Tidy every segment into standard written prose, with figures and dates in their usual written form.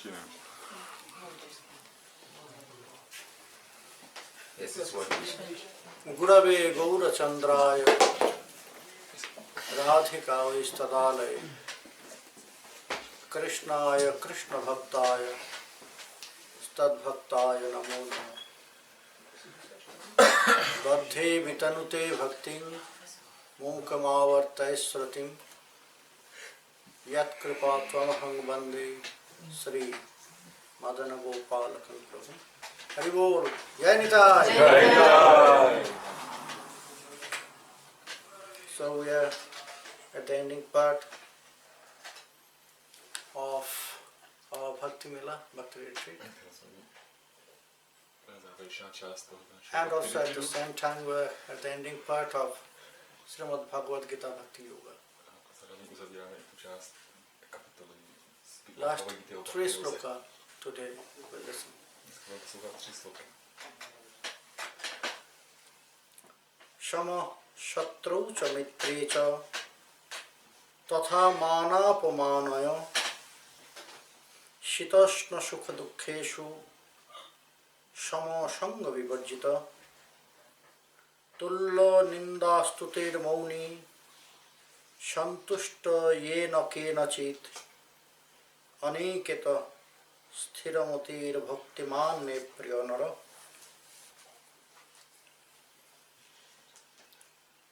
češtinu. Gurave Gaura Chandraya Radhikāvai Stadālaya Krishnāya Krishna Bhaktāya Stadbhaktāya Namo Namo Badhe Vitanute Bhaktim Munkamāvartai Sratim Yat Kripa Tvamahang Bande Sri Madana Gopal Prabhu. Hari Bol, Jai Nitai! So we are at the ending part of our Bhakti Mela, Bhakti Retreat. And also at the same time we are at the ending part of Srimad Bhagavat Geeta Bhakti Yoga. Last 3 sloka today we will listen. Shama Shatru cha Mitre cha Tatha Manapamanayo Shitashna Sukha Dukkheshu Shama Sanga Vibhajita Tulla Nindastuter Mauni Shantushta Yena Kenachit Aniketa Sthiramatir Bhaktiman Me Priyanara.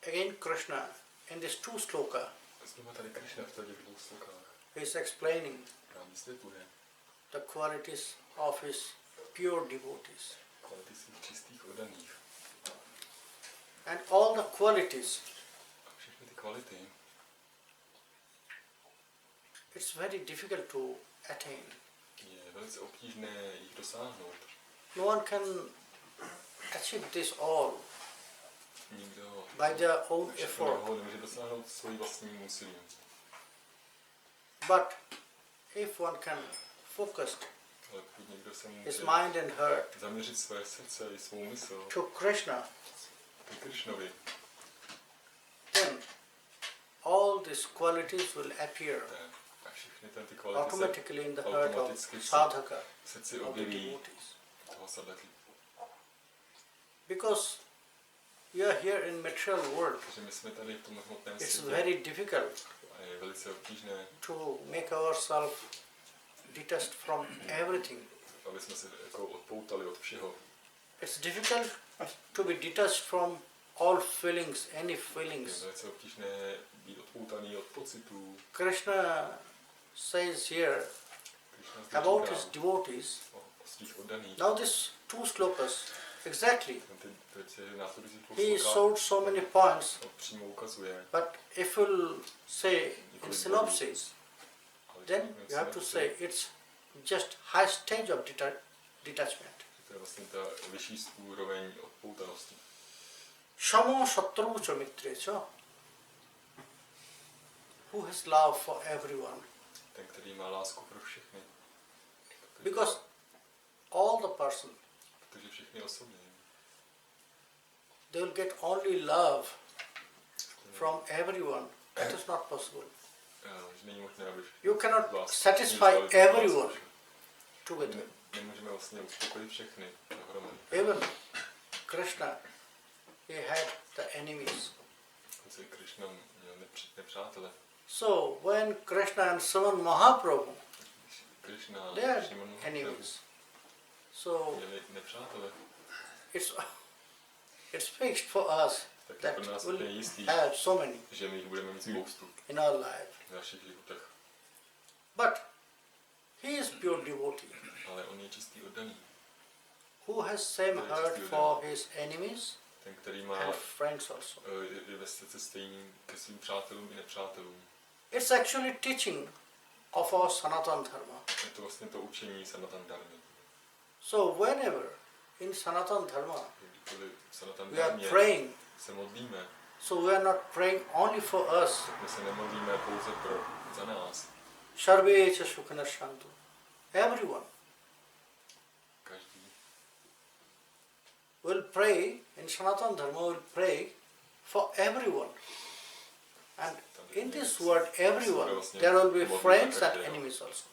Again Krishna in these 2 sloka he is explaining the qualities of his pure devotees. And all the qualities, it's very difficult to attain. No one can achieve this all by their own effort. But if one can focus his mind and heart to Krishna, then all these qualities will appear automatically in the heart of sadhaka, of the devotees. Because we are here in material world, it's very difficult to make ourselves detached from everything. It's difficult to be detached from all feelings, any feelings. Krishna says here about his devotees. Now these 2 slokas, exactly, he showed so many points, but if we'll say in synopsis, then you have to say it's just high stage of detachment. Shamo Shatru cha Mitre cha, who has love for everyone. Because all the person, they will get only love from everyone. That is not possible. You cannot satisfy everyone together. Even Krishna, he had the enemies. So when Krishna and Sriman Mahaprabhu, they are enemies. So it's fixed for us that we'll have so many in our life. But he is pure devotee who has same heart for his enemies and friends also. It's actually teaching of our Sanatana Dharma. So whenever in Sanatana Dharma we are praying, so we are not praying only for us. Sarve cha sukhana shantu. Everyone will pray, in Sanatana Dharma will pray for everyone. And in this word everyone, there will be friends and enemies also.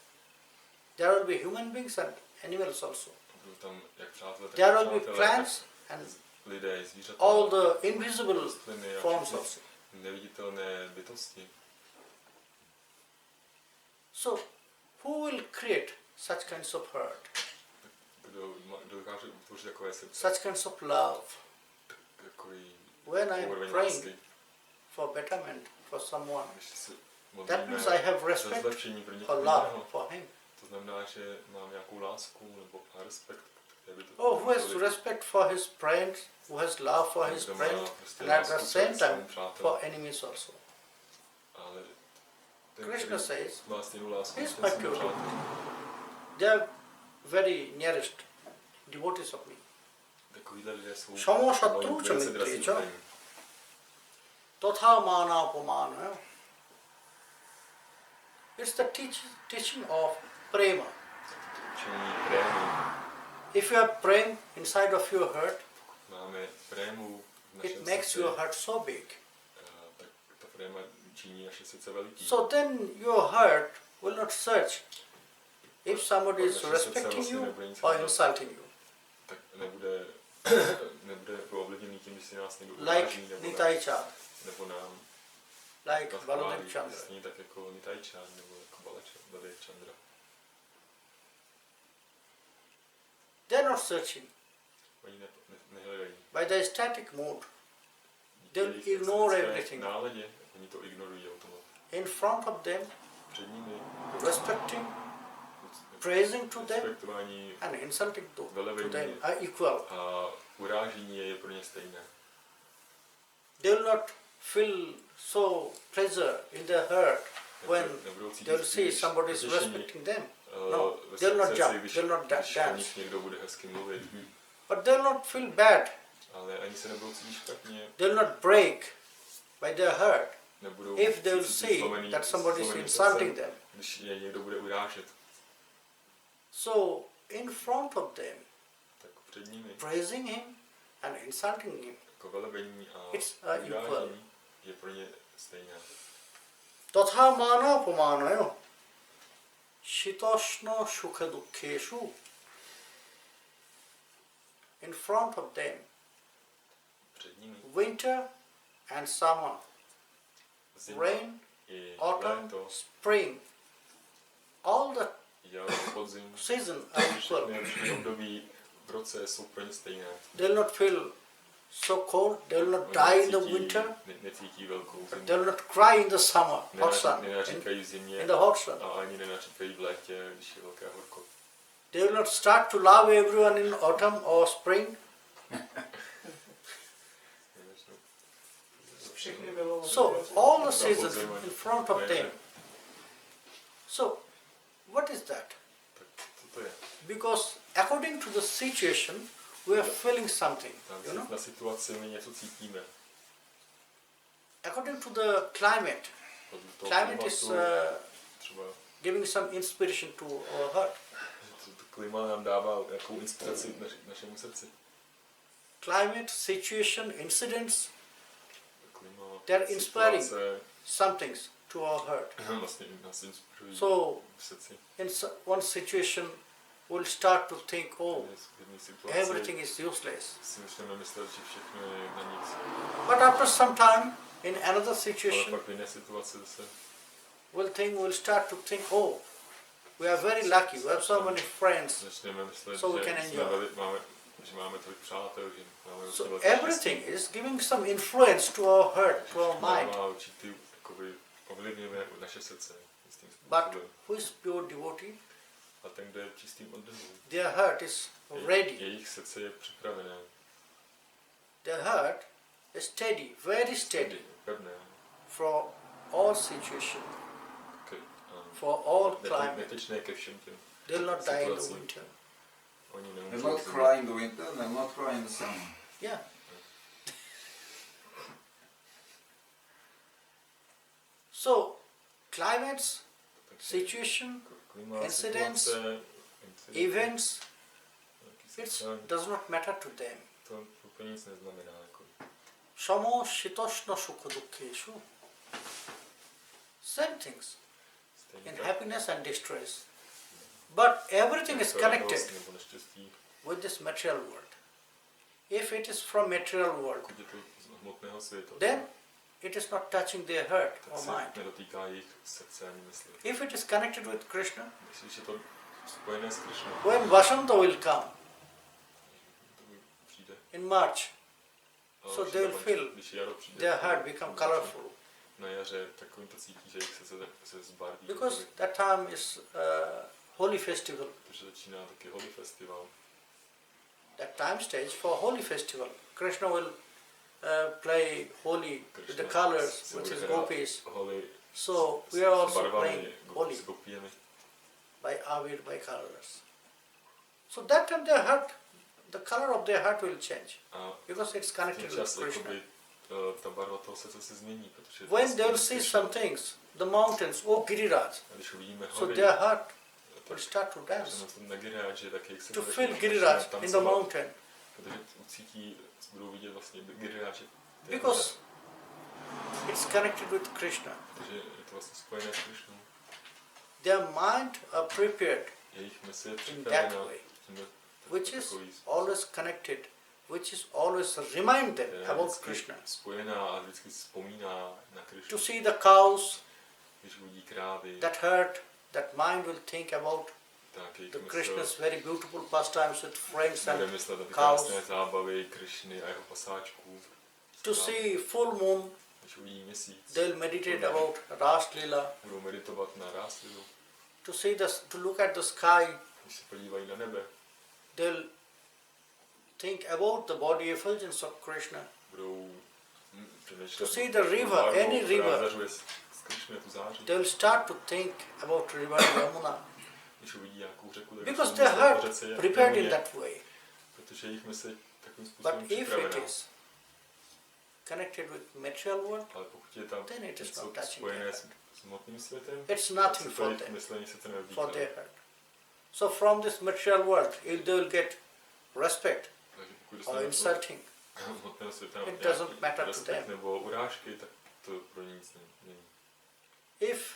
There will be human beings and animals also. Budou tam jak přátelé, tak There will be nepřátelé, plants tak and lidé, zvířata, all the invisible rostliny a forms všechny also. neviditelné bytosti. So, who will create such kinds of heart? Kdo dokáže utvořit takové srdce? Such kinds of love. Takový When I am úroveň praying lásky. for betterment for someone, Když se that means modlíme I have za respect zlepšení pro or někoho love jiného, for him. to znamená, že mám nějakou lásku nebo respekt. Oh, who has respect for his friends, who has love for his friends, and at the same time for enemies also. Ale Krishna says, má stejnou lásku he is ke my svým pure. přátelům. They are very nearest devotees of me. Takovýhle lidé jsou Samo moji shatru velice cha drazí mitri cha lidé. tatha mana apamana. It's the teaching of prema. Učení prému. If you are praying inside of your heart, Máme prému v it našem makes srdci. your heart so big. Tak ta préma činí naše srdce veliký. So then your heart will not search if somebody is respecting you or insulting you. Tak nebude ovlivněný tím, když si nás někdo Like uráží, nebo nám like nás Baladev chválí, Chandra. stejně tak jako Nityānanda nebo jako Baladev Chandra. They are not searching. Oni nehledají. By the static mood, they will Jejich ignore estetické everything. náladě, oni to ignorují automat. In front of them, Před nimi respecting, praising to them, respektování and insulting to them velebení are equal. a urážení je pro ně stejné. They will not feel so pleasure in their heart when they will see somebody is respecting them. No, they will not jump, they will not dance. Někdo bude hezky mluvit, But they will not feel bad. ale ani se nebudou cítit špatně, They will not break by their heart nebudou if they will cítit see zlomený- that somebody is zlomeným insulting srdcem, them. když je někdo bude urážet. So, in front of them, Tak před nimi praising him and insulting him, jako velebení a It's, equal. urážení je pro ně stejné. tatha mana apamana shitoshno sukha dukkheshu. In front of them, Před nimi winter and summer, zima rain, i autumn, léto, spring, all the jaro, podzim, seasons are equal. všechny období v roce jsou pro ně stejné. They will not feel so cold, they will not Oni die in the necítí- winter, necítí velkou zimu. they will not cry in the summer, hot sun, Nenaříkají v zimě in the hot sun. a ani nenaříkají v létě, když je velké horko. They will not start to love everyone in autumn or spring. So all the seasons in front of them. So what is that? Tak co to je? Because according to the situation, we are feeling something, you know. Na situaci my něco cítíme. According to the climate, Podle toho climate is klimatu třeba giving some inspiration to our heart. to klima nám dává nějakou inspiraci našemu srdci. Climate, situation, incidents, Klima, they are inspiring situace, some things to our heart. vlastně nás inspirují So v srdci. in one situation, we'll start to think, oh, V jedné situaci everything is useless. si můžeme myslet, že všechno je na nic. But after some time, in another Ale situation, pak v jiné situaci zase we'll start to think, oh, we are very lucky, we have so many friends. začneme myslet, So we že, can enjoy. že máme tolik přátel, že máme So velké everything štěstí. is giving some influence to our heart, to our mind. Má určitý, jakoby, ovlivňuje naše srdce jistým But způsobem. who is pure devotee? A ten, kdo je čistým oddaním, Their heart is ready. jejich srdce je připravené, Their heart is steady, very steady pevné, for all situations, k, for all climate. netečné ke všem těm They'll not die in the situacím. winter. Oni They'll nemůžou not zima. cry in the winter, they'll not cry in the summer. Yeah. So, climates, Takže situation, klima, incidents, situace, events, nějaký it setkání, does not matter to them. to úplně nic neznamená. Jako. Samo shitoshna sukha dukkheshu. Same things Stejně in tak, happiness and distress. But everything is connected radost nebo neštěstí, with this material world. If it is from material world, pokud je to z hmotného světa, then it is not touching their heart tak or se mind. nedotýká jejich srdce ani mysli. If it is connected with Krishna, Když je to spojené s Krišnou, when Vasanta will come to přijde. in March, Ale so když they je will to- feel když jaro přijde, their heart become colorful. na jaře, tak oni to cítí, že jich se zbarví. Because that time is holy festival. Protože začíná taky Holy Festival. That time stage for holy festival. Krishna will play holy with the colors, with his gopis. Holy So we are also barvami, playing holy s gopími. by avir, by colors. So that time their heart, the color of their heart will change A because it's ten connected with čas Krishna. jakoby, ta barva toho srdce se změní, protože When they will see some things, the mountains, oh Giriraj, a když uvidíme so hory, their heart will tak start to dance, na Giriraj, tak jejich se to bude feel začne Giriraj in tancovat, the mountain. protože ucítí, budou vidět vlastně Giriraj, Because it's connected with Krishna. protože je to vlastně spojené s Krišnou. Their mind are prepared, Jejich mysl je in that připravená way, tímhle which is takový always connected, which is always remind them je about vždycky Krishna. spojená a vždycky vzpomíná na To Krišnu. see the cows Když uvidí krávy, that herd, that mind will think about tak jejich the mysl Krishna's very beautiful pastimes with friends bude and myslet na ty cows. krásné zábavy Krišny a jeho pasáčků. to see full moon, Když uvidí měsíc, they'll meditate about Ras Leela. budou meditovat na Ráslilu. To see to look at the sky, Když se podívají na nebe, they'll think about the body effulgence of Krishna. budou přemýšlet. To see the river, any river. Zařuje z Krišny tu září. They'll start to think about river Yamuna Když uvidí nějakou řeku, tak because budou their myslet o heart řece prepared in Jamuně, that way. protože jejich mysl je takovým But způsobem if it připravená. is connected with material world, Ale pokud je tam then it is něco not touching spojené their s hmotným světem, it's tak nothing se to for jejich them, myšlení se to for nedotýká. their heart. So from this material world, if they will get respect Takže pokud or dostanou insulting, hmotného světa it nějaký doesn't matter to respekt them. nebo urážky, tak to pro ně nic není. If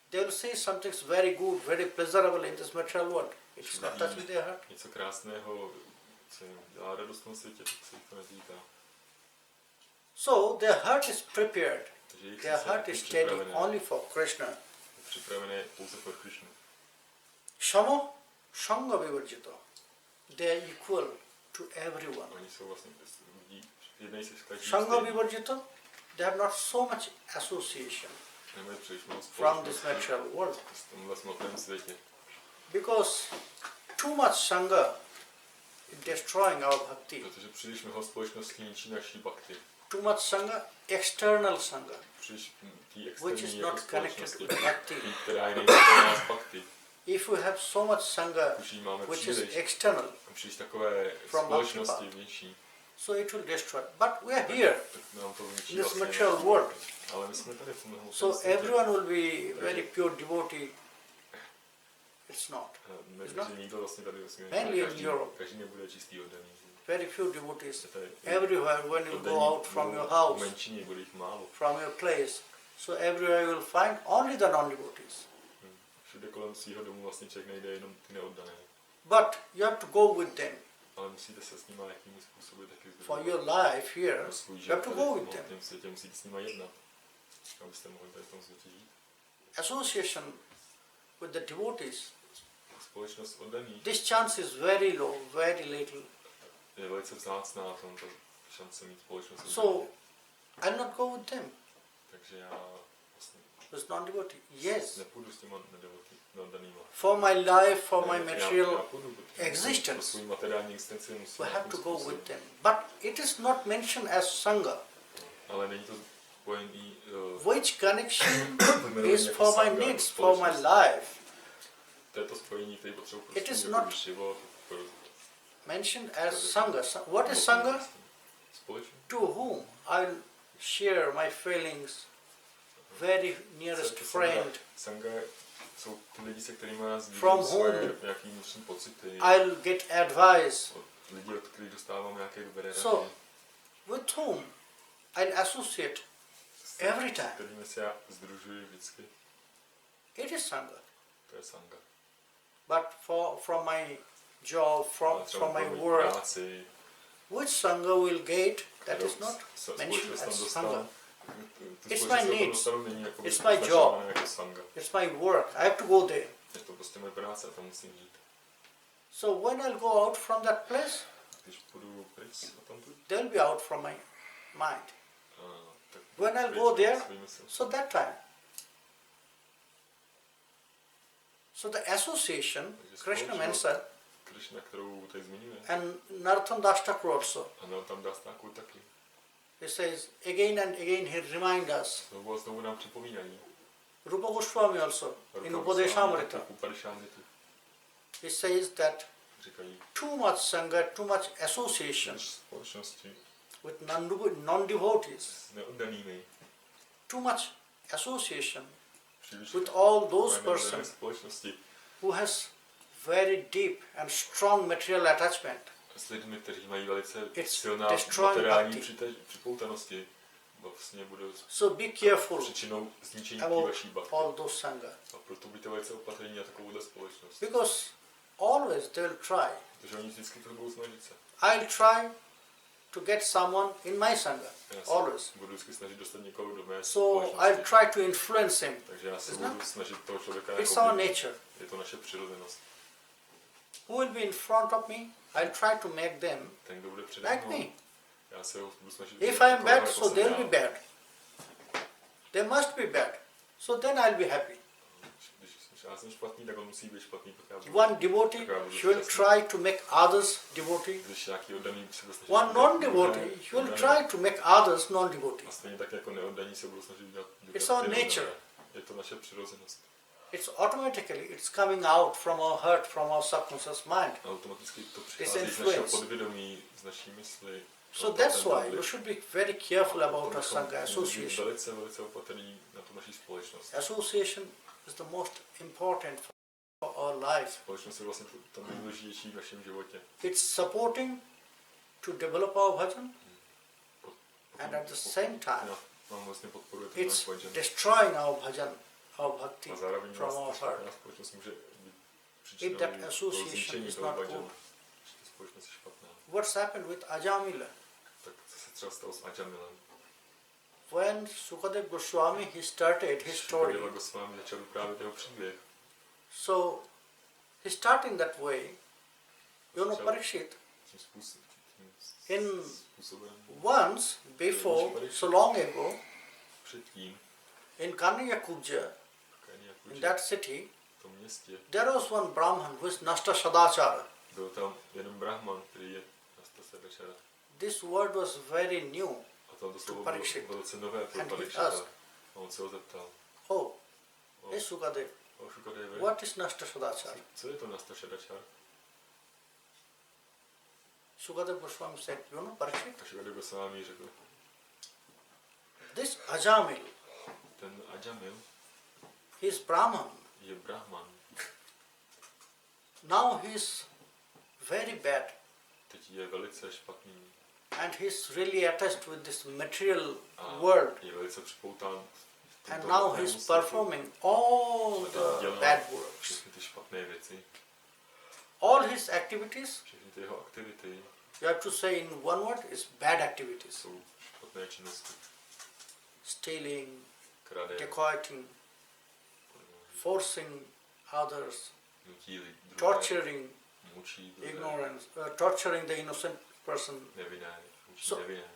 they will say something very good, very pleasurable in this material world, it's not touching their heart. Něco krásného, co jim dělá radost na světě, tak se jich to netýká. So their heart is prepared. Takže jejich Their srdce heart je is steady připravené, only for Krishna. je připravené pouze pro Krišnu. Shamo, Shanga Vivarjita. They are equal to everyone. Oni jsou vlastně lidí, jednají se s každým Shanga stejným. Vivarjita, they have not so much association Nemají příliš moc from this společnosti material world. v tomhle smutném světě. Because too much Sangha is destroying our bhakti. Protože příliš mnoho společností ničí naší bhakti. Too much Sangha, external Sangha, Příliš tý which is externí jako not connected společnosti, with bhakti. tý, která je nejspojená s bhakti. If we have so much Sangha, Už jí máme which is příliš, external, příliš takové From společnosti bhakti vnější, so it will destroy. But we are here tak nám to zničí in this vlastně. material world. Ale my jsme tady v tomhle hmotném So světě. everyone will be very pure devotee. It's not. Že nikdo vlastně tady vlastně Mainly in Europe. každý nebude čistý oddaný. Very few devotees. Je tady Everywhere when you go out from your house, menšině, bude jich málo. from your place, so everywhere you will find only the non-devotees. Všude kolem svého domu vlastně člověk najde jenom ty neoddané. But you have to go with them. Ale musíte se s nimi jakými způsoby taky For združovat. your life here, Pro svůj you život have to tady go v with them. hmotném světě musíte s nimi jednat, abyste mohli tady v tom světě žít. Association with the devotees, Společnost oddaných this chance is very low, very little. je velice vzácná tomto šance mít společnost So, oddaných. I'll not go with them. Takže já vlastně With non-devotee. Yes. nepůjdu s těma neoddanýma. For my life, for my Já material půjdu, protože existence, pro svou materiální existenci musím we have nějakým to go způsobem. with them. But it is not mentioned as Sangha. Ale není to spojený Which connection jmenovaný is jako for my sangha, needs, jako for my společnost. life, To je to spojení, které potřebuji pro It is svůj not- život. Pro mentioned as Sangha. What is Sangha? Společnost. To whom I'll share my feelings, very nearest friend. Sangha jsou ty lidi, se kterými já From sdílím svoje whom nějaký vnitřní pocity. I'll get advice, Od lidí, od kterých dostávám nějaké dobré rady. So, with whom I'll associate every time. Kterými se já združuji vždycky. It is Sangha. To je Sangha. But from my job, Ale třeba from my pro moji work, práci, which Sangha will get, that kterou is not mentioned společnost tam as dostala, Sangha. tu It's my společnost tam needs. dostanu není jako It's my job. jako sanga. It's my work. I have to go there. Je to prostě moje práce a tam musím jít. So when I'll go out from that place, Když půjdu pryč a tam tu, they'll be out from my mind. tak When I'll pryč go od there, svý mysli. so that time. So the association, Takže Krishna společnost, mentioned, Krishna, kterou tady zmiňuje, and Narottam Das Thakur also, a nám tam dá stáku taky. he says again and again he reminds us. Znovu a znovu nám připomínají. Rupa Goswami also in Upadeshamrita, Upadeshamrita he says that říkají, too much sangha, too much association v společnosti with non-devotees, s neoddanými, too much association příliš with all those neoddané persons společnosti who has very deep and strong material attachment. s lidmi, kteří mají velice It's silná destroying materiální bhakti. připoutanosti, vlastně budou So be careful příčinou zničení té about vaší bhakti. all those sangha, A proto buďte velice opatrní na takovouhle společnost. because always they will try. Protože oni vždycky to budou snažit se. I'll try to get someone in my sangha, Já se always. budu vždycky snažit dostat někoho do mé So I'll společnosti. try to influence him. Takže já se Isn't budu snažit toho člověka It's jako our ovlivnit. nature. Je to naše přirozenost. Who will be in front of me? I'll try to make them Ten, kdo bude přede like mnou, me. já se ho budu snažit If udělat I am takového, bad, jako so jsem they'll já. be bad. They must be bad. So then I'll be happy. Když já jsem špatný, tak on musí být špatný, pak já budu. One devotee, he will try to make others devotee. Když nějaký oddaný se bude snažit One udělat non-devotee, druhé he will oddané. try to make others non-devotee. A stejně tak jako neoddaní se budou snažit udělat It's ty our oddané. nature. Je to naše přirozenost. It's automatically, it's coming out from our heart, from our subconscious mind. Automaticky to It's přichází z našeho influence. podvědomí, z naší mysli. So that's why we should be very careful about our sangha association. Velice, velice opatrní na tu naší společnost. Association is the most important for our life. Společnost je vlastně to nejdůležitější v našem životě. It's supporting to develop our bhajan, and at the same time, Nám vlastně podporuje ten náš it's bhajan. destroying our bhajan, our bhakti A zároveň from our nás heart. ta společnost může být If příčinou that toho association zničení is toho not bhajanu. good. Že ta společnost je špatná. What's happened with Ajamila? Tak co se třeba stalo s Ajamilem? When Sukadev Goswami he started his story, Šukadeva Goswami začal vyprávět jeho příběh. so he started in that way. You know, Parikshit, Tím In- způsobem once before, so long ago, předtím in Kanyakuja, in that city, v tom městě there was one Brahman who is Nashta Sadachara. byl tam jeden brahman, který je Nasta Sadachara. This word was very new. A tam to slovo Parikshit. bylo velice nové pro And he Parikshita. asked, A on se ho zeptal, Oh, hey Sukadev, Šukadeve, what is Nashta Sadachara? co je to Nasta Sadachara? Sukadev Goswami said, you know, Parikshit, A Šukadeva Goswami řekl, this Ajamil, ten Ajamil he is Brahman. je brahman. Now he is very bad Teď je velice špatný and he is really attached with this material a world. je velice připoután v And tomto now he hmotnému is světě. performing all A teď the dělá bad works. všechny ty špatné věci, All his activities, všechny ty jeho aktivity you have to say in one word, is bad activities. jsou špatné činnosti. Stealing, Krade, dacoiting, forcing others, nutí druhé, torturing, mučí druhé, ignorance, torturing the innocent person. nevinné, mučí So- nevinné.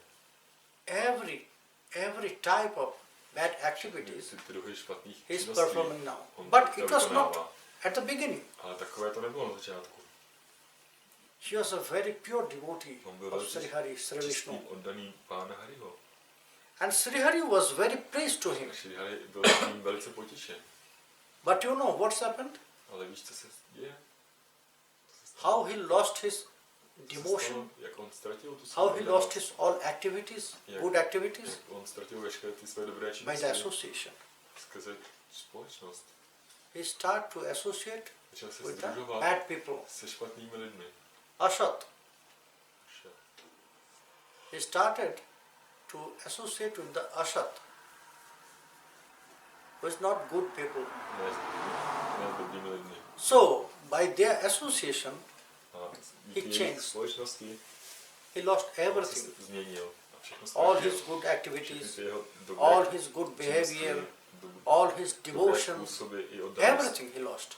Every type of bad activities Ty druhy špatných he is činností performing now. on But teďka it was not vykonává. at the beginning. Ale takové to nebylo na začátku. He was a very pure devotee On byl of velice Sri Hari, Sri čistý, Vishnu. oddaný pána Hariho. And Sri Hari was very pleased to him. Šri Hari byl s ním velice potěšen. But you know what's happened? Ale víš, co se děje? How he lost his Co se devotion, stalo? Jak on ztratil tu how svou he lost oddanost? his all activities, Jak- good activities, Jak on ztratil veškeré ty své dobré by the činnosti association. skrze společnost. He started to associate Začal se with the združovat bad people. se špatnými lidmi. Ashat. Vše. He started to associate with the Ashat, who is not good people. Ne s dobrými lidmi. So by their association, A he díky jejich changed. společnosti He lost on se everything. změnil. A všechno All ztratil. his good Všechny activities, ty jeho dobré all his good činnosti, behavior, dobré all his devotion, způsoby i oddanost. everything he lost.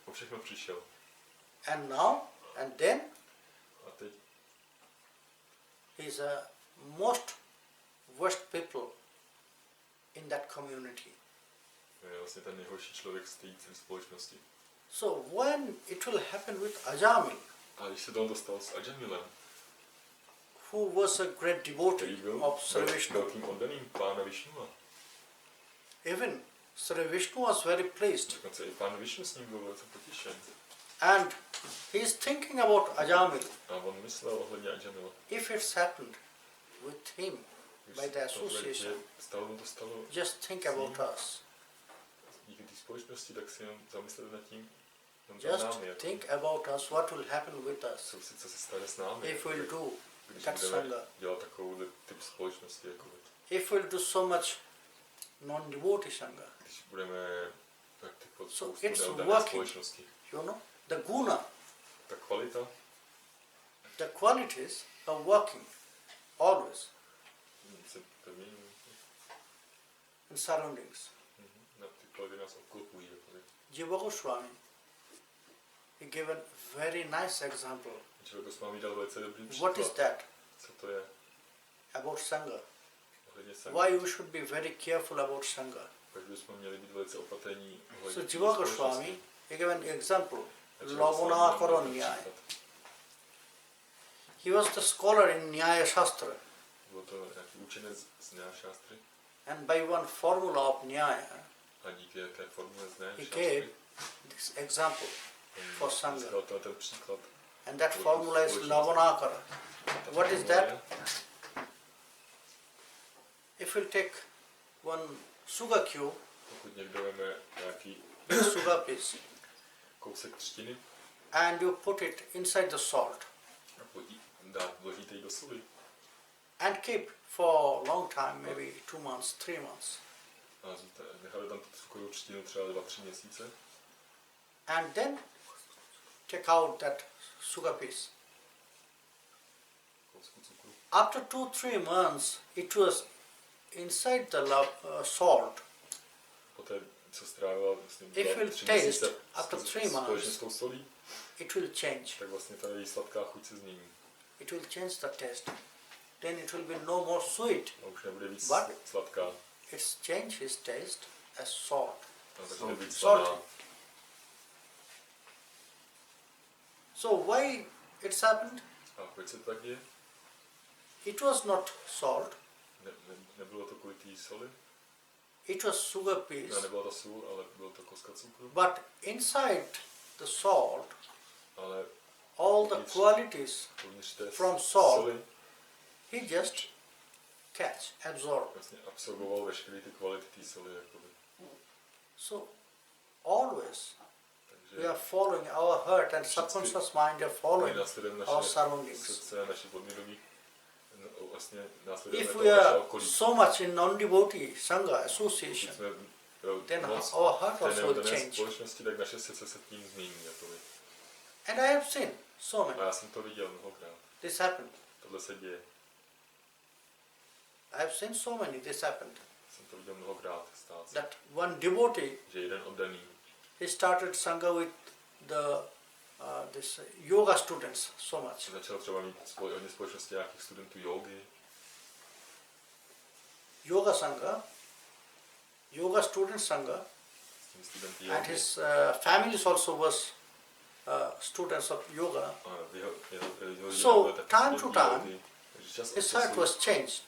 O všechno přišel. And now, and then, A teď he is a most worst people in that community. je vlastně ten nejhorší člověk z té společnosti. So when it will happen with Ajamil, A když se to dostal s Ajamilem, who was a great který devotee byl of Sri Vishnu, velkým oddaným pána Višnua, even Sri Vishnu was very pleased. dokonce i pán Višnu s ním byl velice potěšen. And he is thinking about Ajamil. A on myslel ohledně Ajamila. If it's happened with him by the association, Stalo just think about us. díky té společnosti, tak si jenom zamyslete nad tím, Just think about us, what will happen with us co se stane s námi, if we'll do když that budeme sangha, dělat takovou typ společnosti, jako vy. if we'll do so much non-devotee sangha. Když budeme praktikovat So spoustu it's neoddané working. společnosti. You know, the guna, Ta kvalita, the qualities are working always se to mění, in surroundings. na ty kvality nás obklopují. Jiva Goswami, he gave a very nice example. Člověk Goswami dal velice dobrý What is příklad. that? Co to je? About sangha. Ohledně sangha. Why we should be very careful about sangha. Proč bychom měli být velice opatrní ohledně So té Jiva společnosti? Goswami, he gave an example. A Jiva Goswami Lavana dal Karo dobrý Nyaya. příklad. He was the scholar in Nyaya Shastra. Byl to nějaký učenec z Nyaya Shastry And by one formula of Nyaya, a díky té formule z Nyaya he Shastry gave this example for sangha. dal ten příklad. And that formula is Lavanakara. What is that? If we take one sugar cube, Pokud někdo veme nějaký big sugar piece, kousek třtiny and you put it inside the salt a vložíte ji do soli and keep for a long time, maybe 2 months, 3 months, a necháte tam tu cukrovou třtinu třeba 2-3 měsíce and then take out that sugar piece. kousku cukru. After 2-3 months, it was inside the salt. Poté, co strávila myslím, If 2-3 you'll taste měsíce after 3 společně months, s tou solí, it will change. tak vlastně ta její sladká chuť se změní. It will change the taste. Then it will be no more sweet. A už nebude víc But sladká. it's changed his taste as salt. A začne být Salty. sladká. So why it's happened? A proč se tak děje? It was not salt. Nebylo to kvůli té soli? It was sugar piece. Nebyla to sůl, ale bylo to koska cukru. But inside the salt, Ale all the qualities uvnitř té from salt, soli he just absorb. vlastně absorboval veškeré ty kvality té soli. Jakoby. So always we Takže are following our heart and subconscious mind are following následujeme our naše surroundings. srdce, naše podvědomí, vlastně následujeme If to we naše are okolí. so much in non-devotee sangha association, Jsme then moc our heart té also will neoddané change. společnosti, tak naše srdce se tím změní. Jakoby. And I have seen so A many. já jsem to viděl mnohokrát. This happened. Tohle se děje. I have seen so many. This happened. Jsem to viděl mnohokrát stát se. That one devotee, Že jeden oddaný he started sangha with the this yoga students so much. začal třeba mít hodně společnosti nějakých studentů jógy. Yoga sangha, yoga student sangha, S těmi studenty and jógy. his families also was students of yoga. A jeho rodina So, byla taky time to studenti time, jógy. Takže čas od His heart času was changed.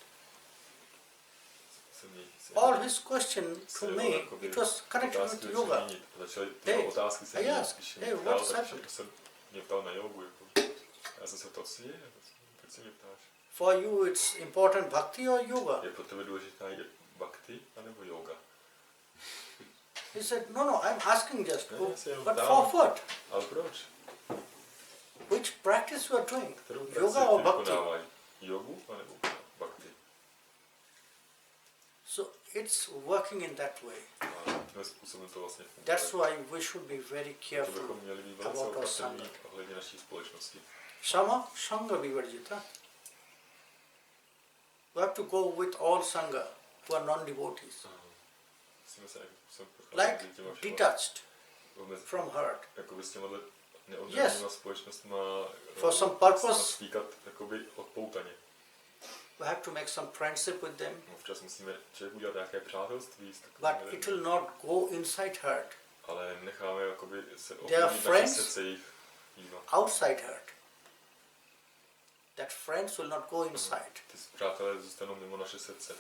se mění. All his question to me, it was connected with Otázky yoga. začaly měnit. Začaly Hey, tyhle otázky se I měnit. asked, Když hey, mě ptal, what's tak happened? všechno se mě ptal na jogu. Jako. Já jsem se ptal, co je? Proč se mě ptáš? For you it's important bhakti or yoga? Je pro tebe důležitá bhakti anebo yoga? He said, no, I'm asking just, Ne, já se jenom but ptám. for what? Ale proč? Which practice you are doing? Kterou Yoga praxi or ty bhakti? vykonávají? Jogu anebo bhakti? So it's working in that way. A tímhle způsobem to vlastně funguje. That's why we should be very To careful bychom měli být velice about our opatrní sangha. ohledně naší společnosti. Sama sangha vivarjita. We have to go with all sangha who are non-devotees. Musíme se Like detached from herd. Jakoby s těmhle neoddělenýma společnostma For some purpose. stýkat jakoby odpoutaně. We have to make some friendship with them. Občas musíme člověk udělat nějaké přátelství s But takovými it will not go inside herd. ale necháme jakoby se They are ovlivnit naše friends. srdce jejich jíma. Outside herd. That friends will not go inside. Ty přátelé zůstanou mimo naše srdce.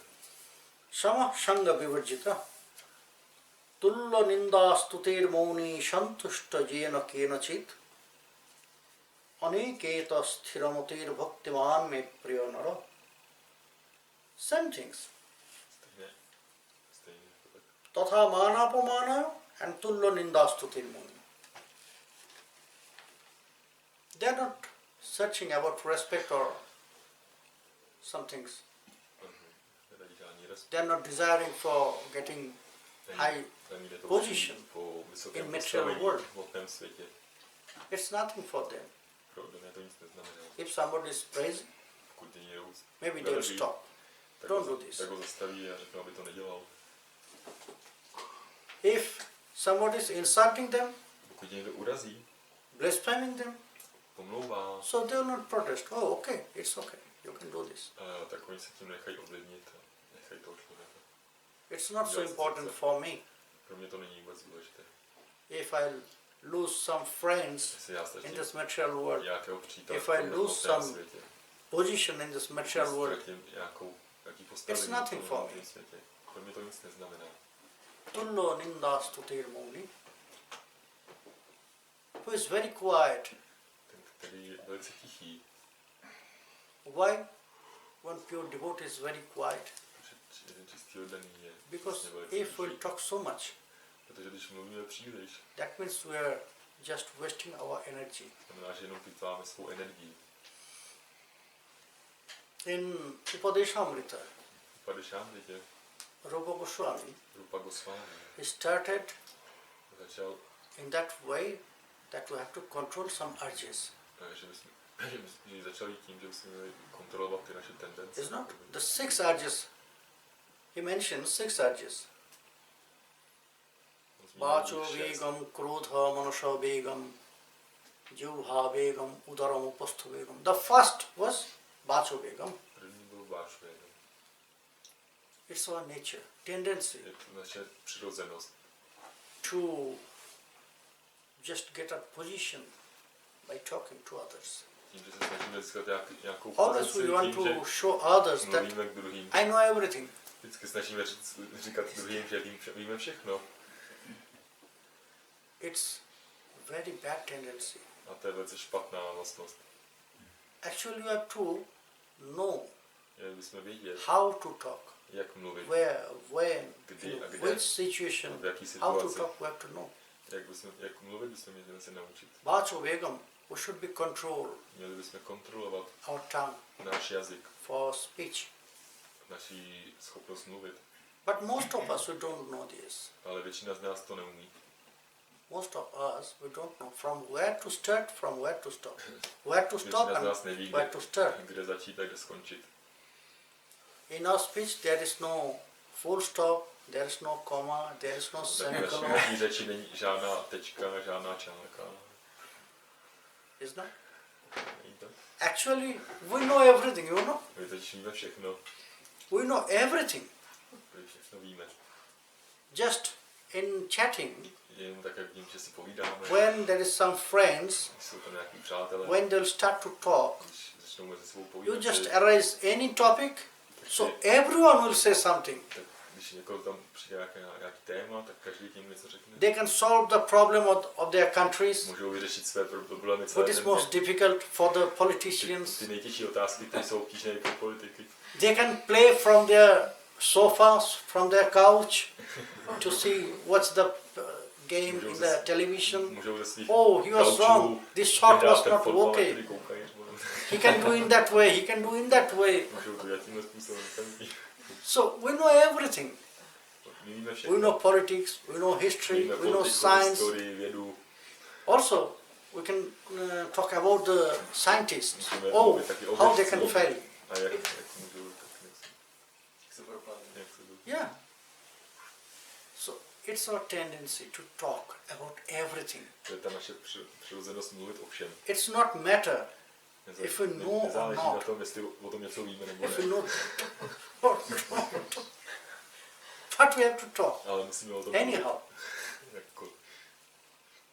Sama sangha vivarjita. Tulla ninda stutir mauni shantushta jena kenachit. Aniketa sthiramotir bhaktiman me priya nara. Same things. Stejně. Tatha manapamana and tulla ninda stutir mauni. They are not searching about respect or some things. They are not desiring for getting high position in material world. It's nothing for them. If somebody is praising, maybe they will stop. Don't do this. If somebody is insulting them, blaspheming them, so they will not protest. Oh, okay, it's okay. You can do this. It's not so important for me. If I lose some friends in this material world, if I lose some position in this material world, it's nothing for me. Tullo ninda stutir mauni, who is very quiet. Why? One pure devotee is very quiet. Because if we talk so much, that means we are just wasting our energy. In Upadeshamrita, Rupa Goswami, he started in that way that we have to control some urges. It's not the 6 urges. He mentions 6 urges. Vacho vegam, krodha, manasha vegam, jivha vegam, udaram upastha vegam. The first was vacho vegam. It's our nature, tendency to just get a position by talking to others. Always we want to show others that I know everything. It's very bad tendency. Actually you have to know how to talk, where, when, in which situation, how to talk, we have to know. Vacho vegam, we should be control our tongue for speech. But most of us, we don't know this. Most of us, we don't know from where to start, from where to stop. Where to stop and where to start. In our speech, there is no full stop, there is no comma, there is no semicolon. Isn't it? Actually, we know everything, you know? We know everything. Just in chatting, when there is some friends, when they'll start to talk, you just arise any topic, so everyone will say something. They can solve the problem of their countries. What is most difficult for the politicians? They can play from their sofas, from their couch, to see what's the game in the television. Oh, he was wrong. This shot was not okay. He can do in that way. He can do in that way. So we know everything. My víme We všechno. know politics, we know history, Víme we know politiku, science. historii, vědu. Also, we can talk about the scientists. Můžeme Oh, mluvit taky o how they can vědcích. fail. A jak můžou jak se Yeah. So it's our tendency to talk about everything. To je ta naše přirozenost mluvit o všem. It's not matter if we know or Nezáleží na not. tom, jestli o tom něco víme nebo If we ne. know or not. But we have to talk Ale musíme o tom anyhow. jako,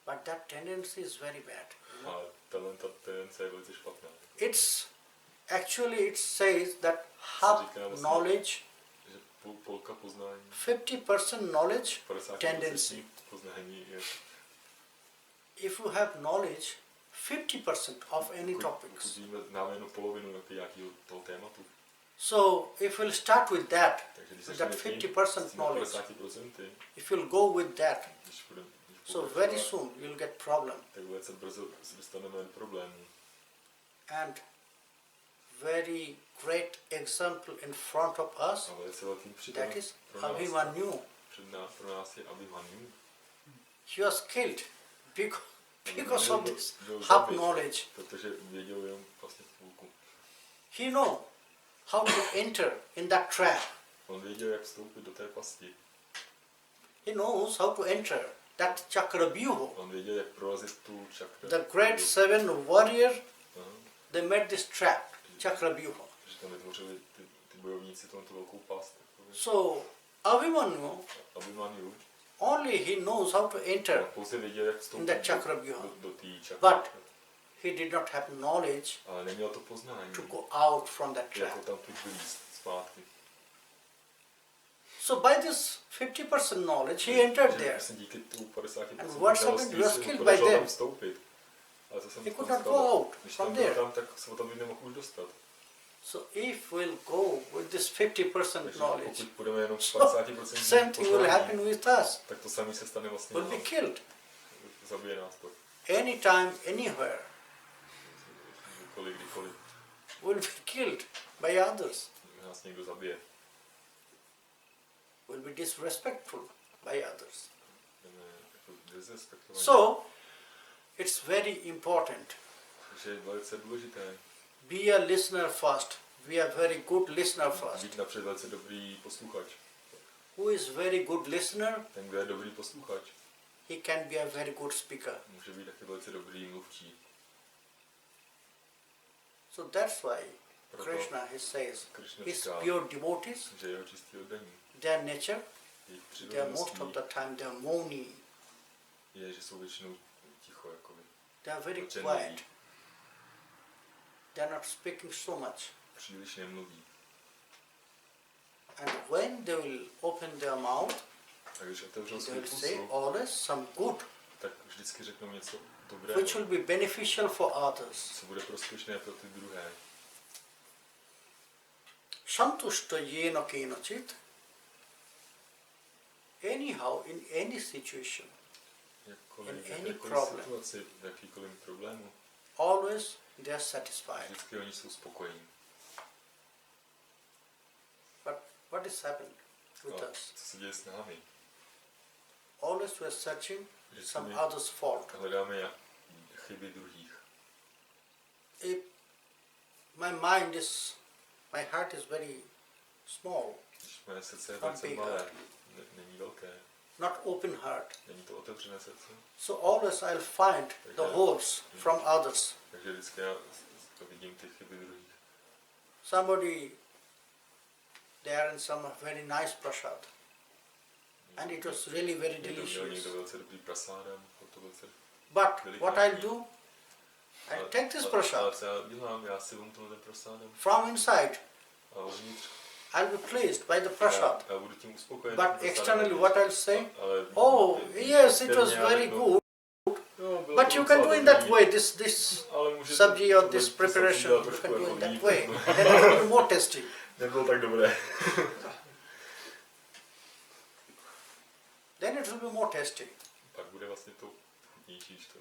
But that tendency is very bad. a ta tendence je velice špatná. Actually it says that half knowledge, Že polka poznání, 50% knowledge 50% tendency. poznání je, If you have knowledge, 50% of any topics. známe jenom polovinu nějakého toho tématu. So if we'll start with that, Takže když with that začneme tím, 50% s těmi knowledge, 50%, if you'll go with that, když budeme so very soon you'll get problem. tak velice brzo se dostaneme do problémů. And very great example in front of us, A velice velkým that příkladem is pro nás, Abhimanyu. pro nás je Abhimanyu. He was killed because of this Byl half zabit, knowledge. protože věděl jenom vlastně půlku. He know how to enter in that trap. On věděl, jak vstoupit do té pasti. He knows how to enter that chakravyuha. On věděl, jak prorazit tu čakru. The great seven warriors, Aha, they made this trap, chakravyuha. že tam vytvořili ty bojovníci tu velkou past. So Abhimanyu, Abhimanyu only he knows how to enter, pouze věděl, jak in vstoupit that chakravyuha. do té čakry. But he did not have knowledge Ale neměl to poznání, to go out from that jako trap. tam tu vylízt zpátky. So by this 50% knowledge, he entered there. Vlastně díky tu 50% And what's happened? He was znalostí se mu killed by podařilo them. tam vstoupit. Ale to se mu He could tam not go stalo. out Když from tam byl there. tam, tak se o tam nemohl už dostat. So if we'll go with this 50% Takže knowledge, pokud půjdeme jenom s so 50% same thing will happen poznání, with us. tak to samé se stane vlastně We'll be nám. killed Zabije nás to. anytime, anywhere. Kdykoliv We'll be killed by others. nás někdo zabije. We'll be disrespectful by others. Budeme jako disrespektovaní. So it's very important. Takže je velice důležité Be a listener first. Be a very good listener first. být napřed velice dobrý posluchač. Who is very good listener, Ten, kdo je dobrý posluchač, he can be a very good speaker. může být taky velice dobrý mluvčí. So that's why Proto Krishna, he says, Krishna his říká, pure devotees, že jeho čistý oddaní, their nature, jejich they are most of přirozeností the time they are moaning. je, že jsou většinou ticho, jakoby. They are very Mlčenliví. quiet. They are not speaking so much. Příliš nemluví. And when they will open their mouth, A když otevřou they svůj will say pusu, always some good, tak vždycky řeknou něco dobrého, which will be beneficial for others. co bude prospěšné pro ty druhé. Santushta yena kenachit, anyhow, in any situation, Jakkoliv, In any jakékoliv problem. situaci, v jakýkoliv problému, always they are satisfied. vždycky oni jsou spokojení. But what is happening with A us? co se děje s námi? Always we are searching Vždycky some my other's fault. hledáme chyby druhých. If my heart is very small, Když moje srdce je Not velice big malé, heart. není velké, not open heart, není to otevřené srdce, so always I'll find the holes from others. takže vždycky já to vidím ty chyby druhých. Somebody, they are in some very nice prasad, and it was really very Někdo měl delicious. někdo velice dobrý prasádem, to velice... But what I'll do, I'll take this Ale prasad co já dělám, já si vemu ten prasádem from inside. a uvnitř. I'll be pleased by the prasad. Já budu tím uspokojen. But tím prasádem externally, uvnitř. what I'll say, Ale oh yes, it was externě já very řeknu, good. "No, bylo But to you can docela do in that dobrý, way, this ale můžete sabji or tohle this to preparation, dělat you trošku can do jako in that líp, way. no. Then it will be more tasty. Nebylo tak dobré. Then it will be more tasty. Pak bude vlastně to chutnější, když to...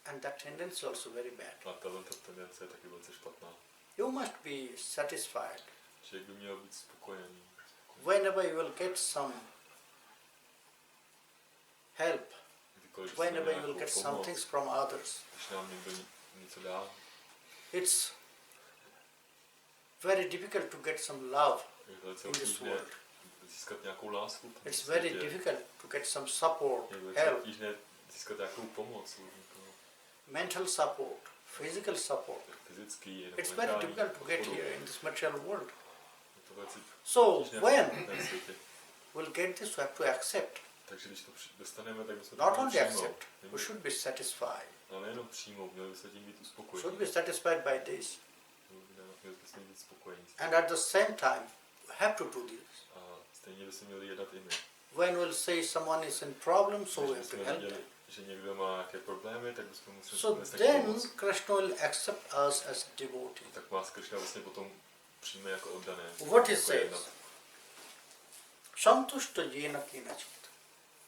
And that tendency is also very bad. A tato tendence je taky velice špatná. You must be satisfied. Člověk by měl být spokojený. whenever you will get some help, kdykoliv whenever you will nějakou get some pomoc, things from others, když nám někdo něco dá, it's very difficult to get some love je velice in this obtížné world. získat nějakou lásku. It's very difficult to get some support, Je velice help, obtížné získat nějakou pomoc. mental support, physical support. Fyzický, It's very difficult to get here in this material world. Je to velice So obtížné when na světě. we'll get this, we have to accept. Takže když to dostaneme, tak bychom to Not měli only přijmout. accept, we should be satisfied. Ale nejenom přijmout, měli bychom tím být uspokojení. Should be satisfied by this. Měli bychom být spokojení. And at the same time, we have to do this. A stejně bychom měli jednat i my. When we'll say someone is in problem, so we Když have to bychom help viděli, them. že někdo má nějaké problémy, tak bychom museli So nést then pomoc. Krishna will accept us as devotees. Tak vás Krishna vlastně potom přijme jako oddané. What he jako says? jednat. Santushta jena kinachit.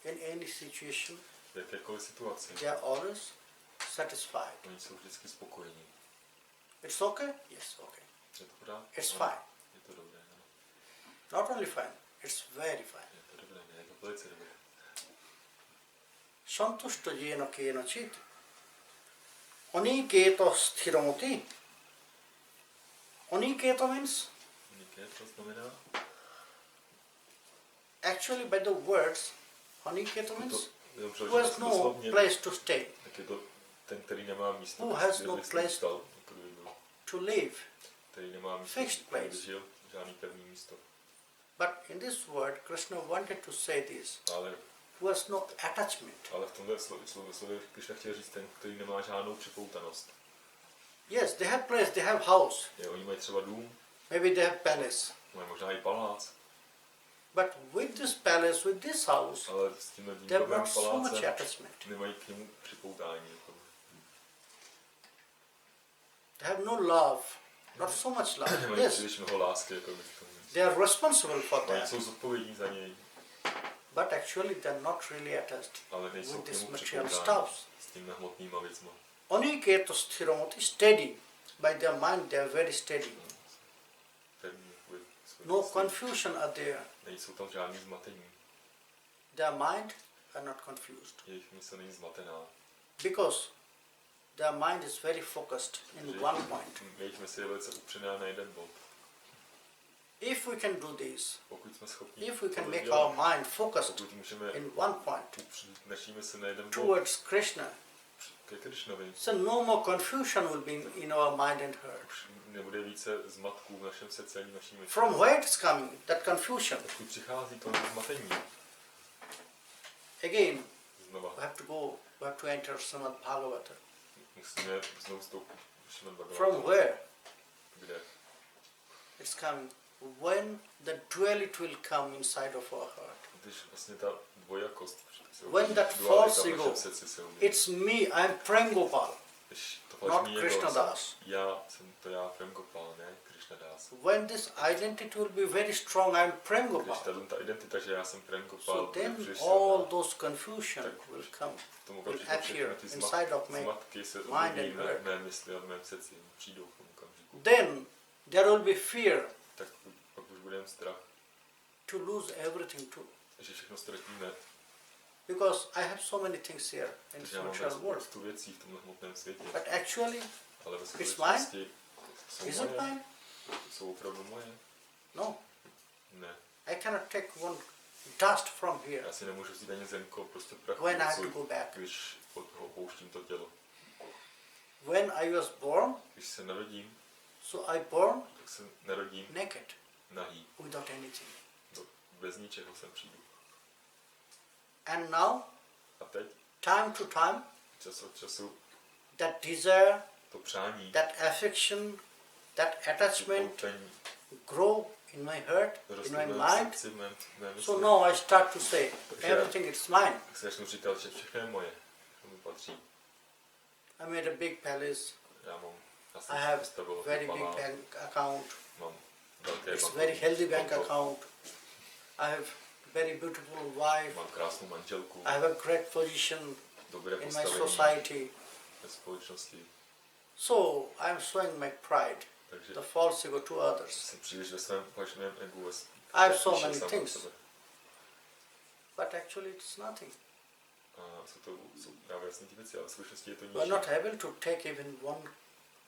In any situation, V jakékoliv situaci. they are always satisfied. Oni jsou vždycky spokojení. It's okay? Yes, okay. Je to pravda? It's Ano. fine. Je to dobré, ano. Not only fine, it's very fine. Je to dobré, ne, je to velice dobré. Santushta jena kinachit. Aniketo sthiromati. Aniketo means Niké, co znamená? actually by the words Aniketo means Jenom who has no doslovně, place to stay, tak je to ten, který nemá místo, Who has kde no by place zůstal, jako by byl. to live. Který nemá místo, Fixed kde by place. žil, žádný pevný místo. But in this word, Krishna wanted to say this, Ale who has no attachment. v tomhle slově Krishna chtěl říct ten, který nemá žádnou připoutanost. Yes, they have place, they have house, Oni mají třeba dům, maybe they have palace. mají možná i palác, But with this palace, with this house, ale s tímhle they have dýmkovým not so much palácem attachment. nemají k němu připoutání. Jako. They have no love, not so much love. Nemají Yes, příliš mnoho lásky. Jako by k tomu. they are responsible for Oni that, jsou zodpovědní za něj, but actually they are not really attached ale nejsou with k this němu material připoutáni stuffs. s těmi hmotnýma věcma. Aniketo sthiromati, steady. By their mind, they are very steady. Pevní, No confusion are there. nejsou tam žádný zmatení. Their mind are not confused. Jejich mysl není zmatená. Because their mind is very focused in one point. Jejich mysl je velice upřená na jeden bod. If we can do this, Pokud jsme schopni if we can tohle make dělat, our mind focused pokud můžeme in one point upřít naší mysl na jeden bod towards Krishna, ke Krishnovi, so no more confusion will be in our mind and heart. už nebude více zmatků v našem srdci ani v naší mysli. From where it's coming, that confusion? Odkud přichází to zmatení? Again, Znova we have to enter Srimad Bhagavata. musíme znovu vstoupit do Srimad From Bhagavata. where Kde? it's coming? When the duality will come inside of our heart. Když vlastně ta dvojakost se When that dualita false v našem ego, srdci se objeví. it's me, I'm Premgopal, Když to not falešný Krishna ego, Das. já jsem to já Premgopal, ne Krishna Das. When this identity will be very strong, I'm Když Premgopal. ta identita, že já jsem Premgopal, So bude then příliš all silná, those confusion will come, v tom will okamžiku appear všechny ty inside of me. zmatky se mind objeví and na heart. mé mysli a v mém srdci, přijdou v tom okamžiku. Then there will be fear Tak pak už budeme strach, to lose everything too. že všechno ztratíme, Because I have so many things here in this protože já mám material world. spoustu věcí v tomhle hmotném světě, But actually, ale ve mine? skutečnosti jsou is it moje, mine? jsou opravdu moje. No. Ne, I cannot take one dust from here já si nemůžu vzít ani zrnko prostě prachu, when I have to go back. když opouštím to tělo. When I was born, Když se narodím, so I born tak se narodím naked, nahý. without anything. Bez ničeho sem přijdu. And now, A teď, time to time, čas od času, that desire, to přání, that affection, that attachment poutení, grow in my heart, in roste my v mém mind. srdci, v mé mysli. So now I start to say, everything is mine. Tak si začnu říkat, že všechno je moje, všechno mi patří. I made a big palace. Já jsem I si have vystavil very big palác, bank account. mám velké It's bankovní very healthy bank konto, account. I have very beautiful wife. mám krásnou manželku, I have a great position dobré in my postavení society. ve společnosti, So I am showing my pride, takže the false ego to others. jsem příliš ve svém falšném egu, I have so many things. But actually it's nothing. A jsou právě jasné ty věci, ale v skutečnosti je to We are ničím. not able to take even one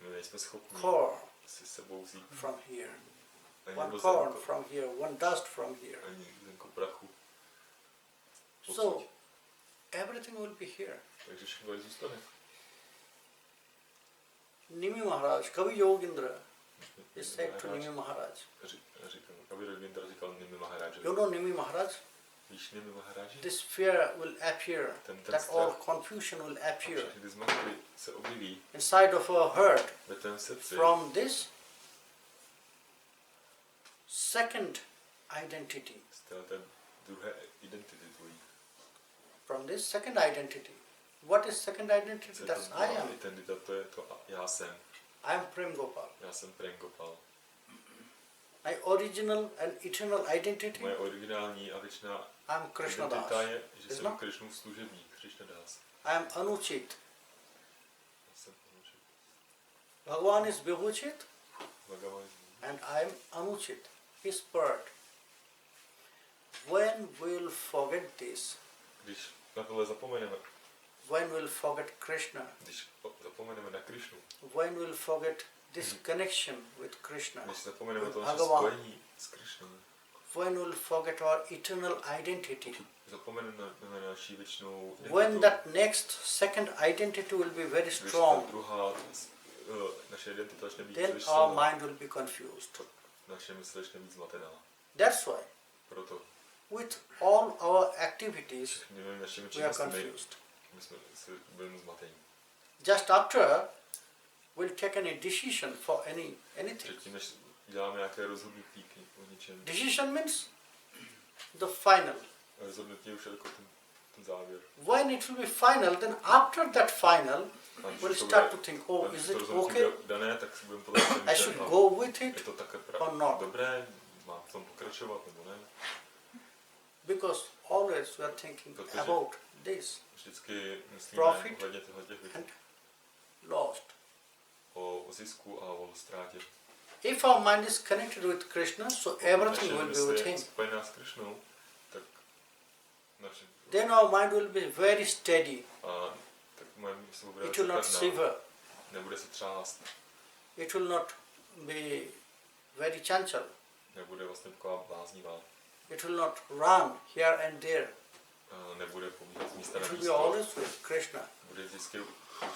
My nejsme schopni core si sebou vzít from here, ani one zrnko, corn from here, one dust from here. ani zrnko prachu. So everything will be here. Takže všechno tady zůstane. Nimi Maharaj, Kavi Yogendra, he said to Nimi Maharaj. Říkám, Kavi Yogendra říkal Nimi Maharájovi. You know Nimi Maharaj? Víš Nimi Maharáji? This fear will appear, that all confusion will A appear všechny ty zmatky se objeví inside of our heart ve tvém srdci. from this second identity. Z té druhé identity tvojí. From this second identity. What is second identity? That's I am. Identita, to je to já jsem. I am Premgopal. Já jsem Premgopal. My original and eternal identity, Moje originální a věčná I am Krishna identita Das. je, že Is jsem not? Krishnův služebník, Krishna Das. I am Anuchit. Já jsem Anuchit. Bhagavan is Vibhuchit Bhagavan. and I am Anuchit, his part. When we'll forget this, Když na tohle zapomeneme, when we'll forget Krishna, když zapomeneme na Krishnu, when we'll forget this connection with Krishna, když zapomeneme with to naše Bhagavan, spojení s Krishnou, when we'll forget our eternal identity, zapomeneme na naši věčnou when identitu, that next second identity will be very když ta strong, druhá naše identita začne být then příliš our silná, mind will be confused. naše mysl začne být zmatená. That's why Proto with all our activities všechny našimi we are činnostmi confused. my jsme byli zmatení. Just after we'll take any decision for anything. Předtím, než děláme nějaké rozhodnutí o něčem, Decision means the final. rozhodnutí je už jako ten závěr. When it will be final, then after that final, A když we'll to start bude- to think, oh, když is to it rozhodnutí okay? bude dané, tak si budeme podle I should přemýšlet, go with je it to také or not? dobré, mám v tom pokračovat nebo ne. Because always we are thinking Protože- about this Vždycky myslíme Profit ohledně těchto věcí, and lost. o zisku a o ztrátě. If our mind is connected with Krishna, so everything Naše will be mysl with je him. spojená s Krišnou, tak naše, Then our mind will be very steady. a tak moje mysl bude It will not pevná, shiver. nebude se třást, It will not be very chanchal. nebude vlastně taková bláznivá, It will not run here and there. nebude pobíhat z místa It na will be místo, always with Krishna. bude vždycky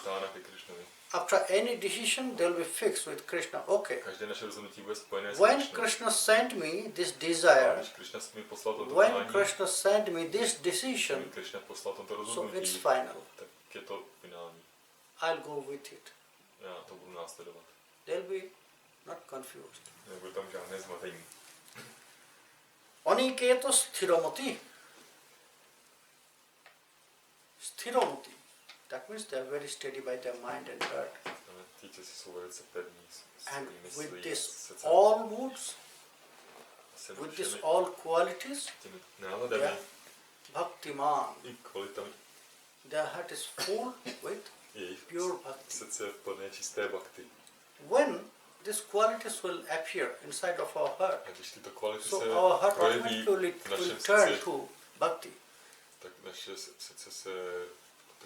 utána ke Krišnovi. After any decision, they will be fixed with Krishna. Okay. Každé naše rozhodnutí bude spojené s When Krišnou. Krishna sent me this A desire, když Krišna mi poslal toto when přání, Krishna sent me this když decision, mi Krišna poslal toto so it's rozhodnutí, final. tak je to finální. I'll go with it. Já to budu následovat. They'll be not confused. Nebude tam žádné zmatení. Aniketo sthiromati. Sthiromati. That means they are very steady by their mind and heart. Ti jsou velice pevní And svojí with myslí, this srdcem. all moods, Se with this všemi all qualities, těmi náladami they are bhaktiman. i kvalitami Their heart is full with jejich pure bhakti. srdce je plné čisté bhakti. When these qualities will appear inside of our heart, A když tyto kvality so se our heart projeví automatically v will našem turn srdci, to bhakti. tak naše srdce se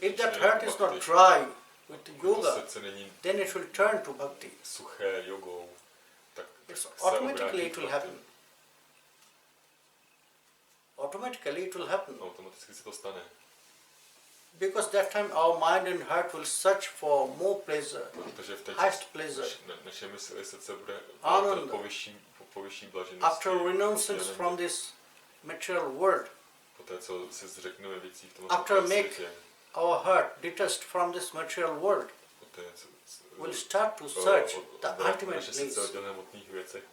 If that totiž heart nejen is not bhakti. dry with To yoga, srdce není then it will turn to bhakti. suché jogou, tak It's se automatically obrátí it k will bhakti. happen. Automatically it will happen. Automaticky se to stane. Because that time our mind and heart will search for more pleasure, Protože v té highest pleasure. naše mysl i srdce bude Ananda. po vyšší blaženosti. After renouncance from this material world, Poté, co se zřekneme věcí v tom after make světě, our heart detached from this material world, poté, co will start to search the ultimate naše srdce place. oddělené od těch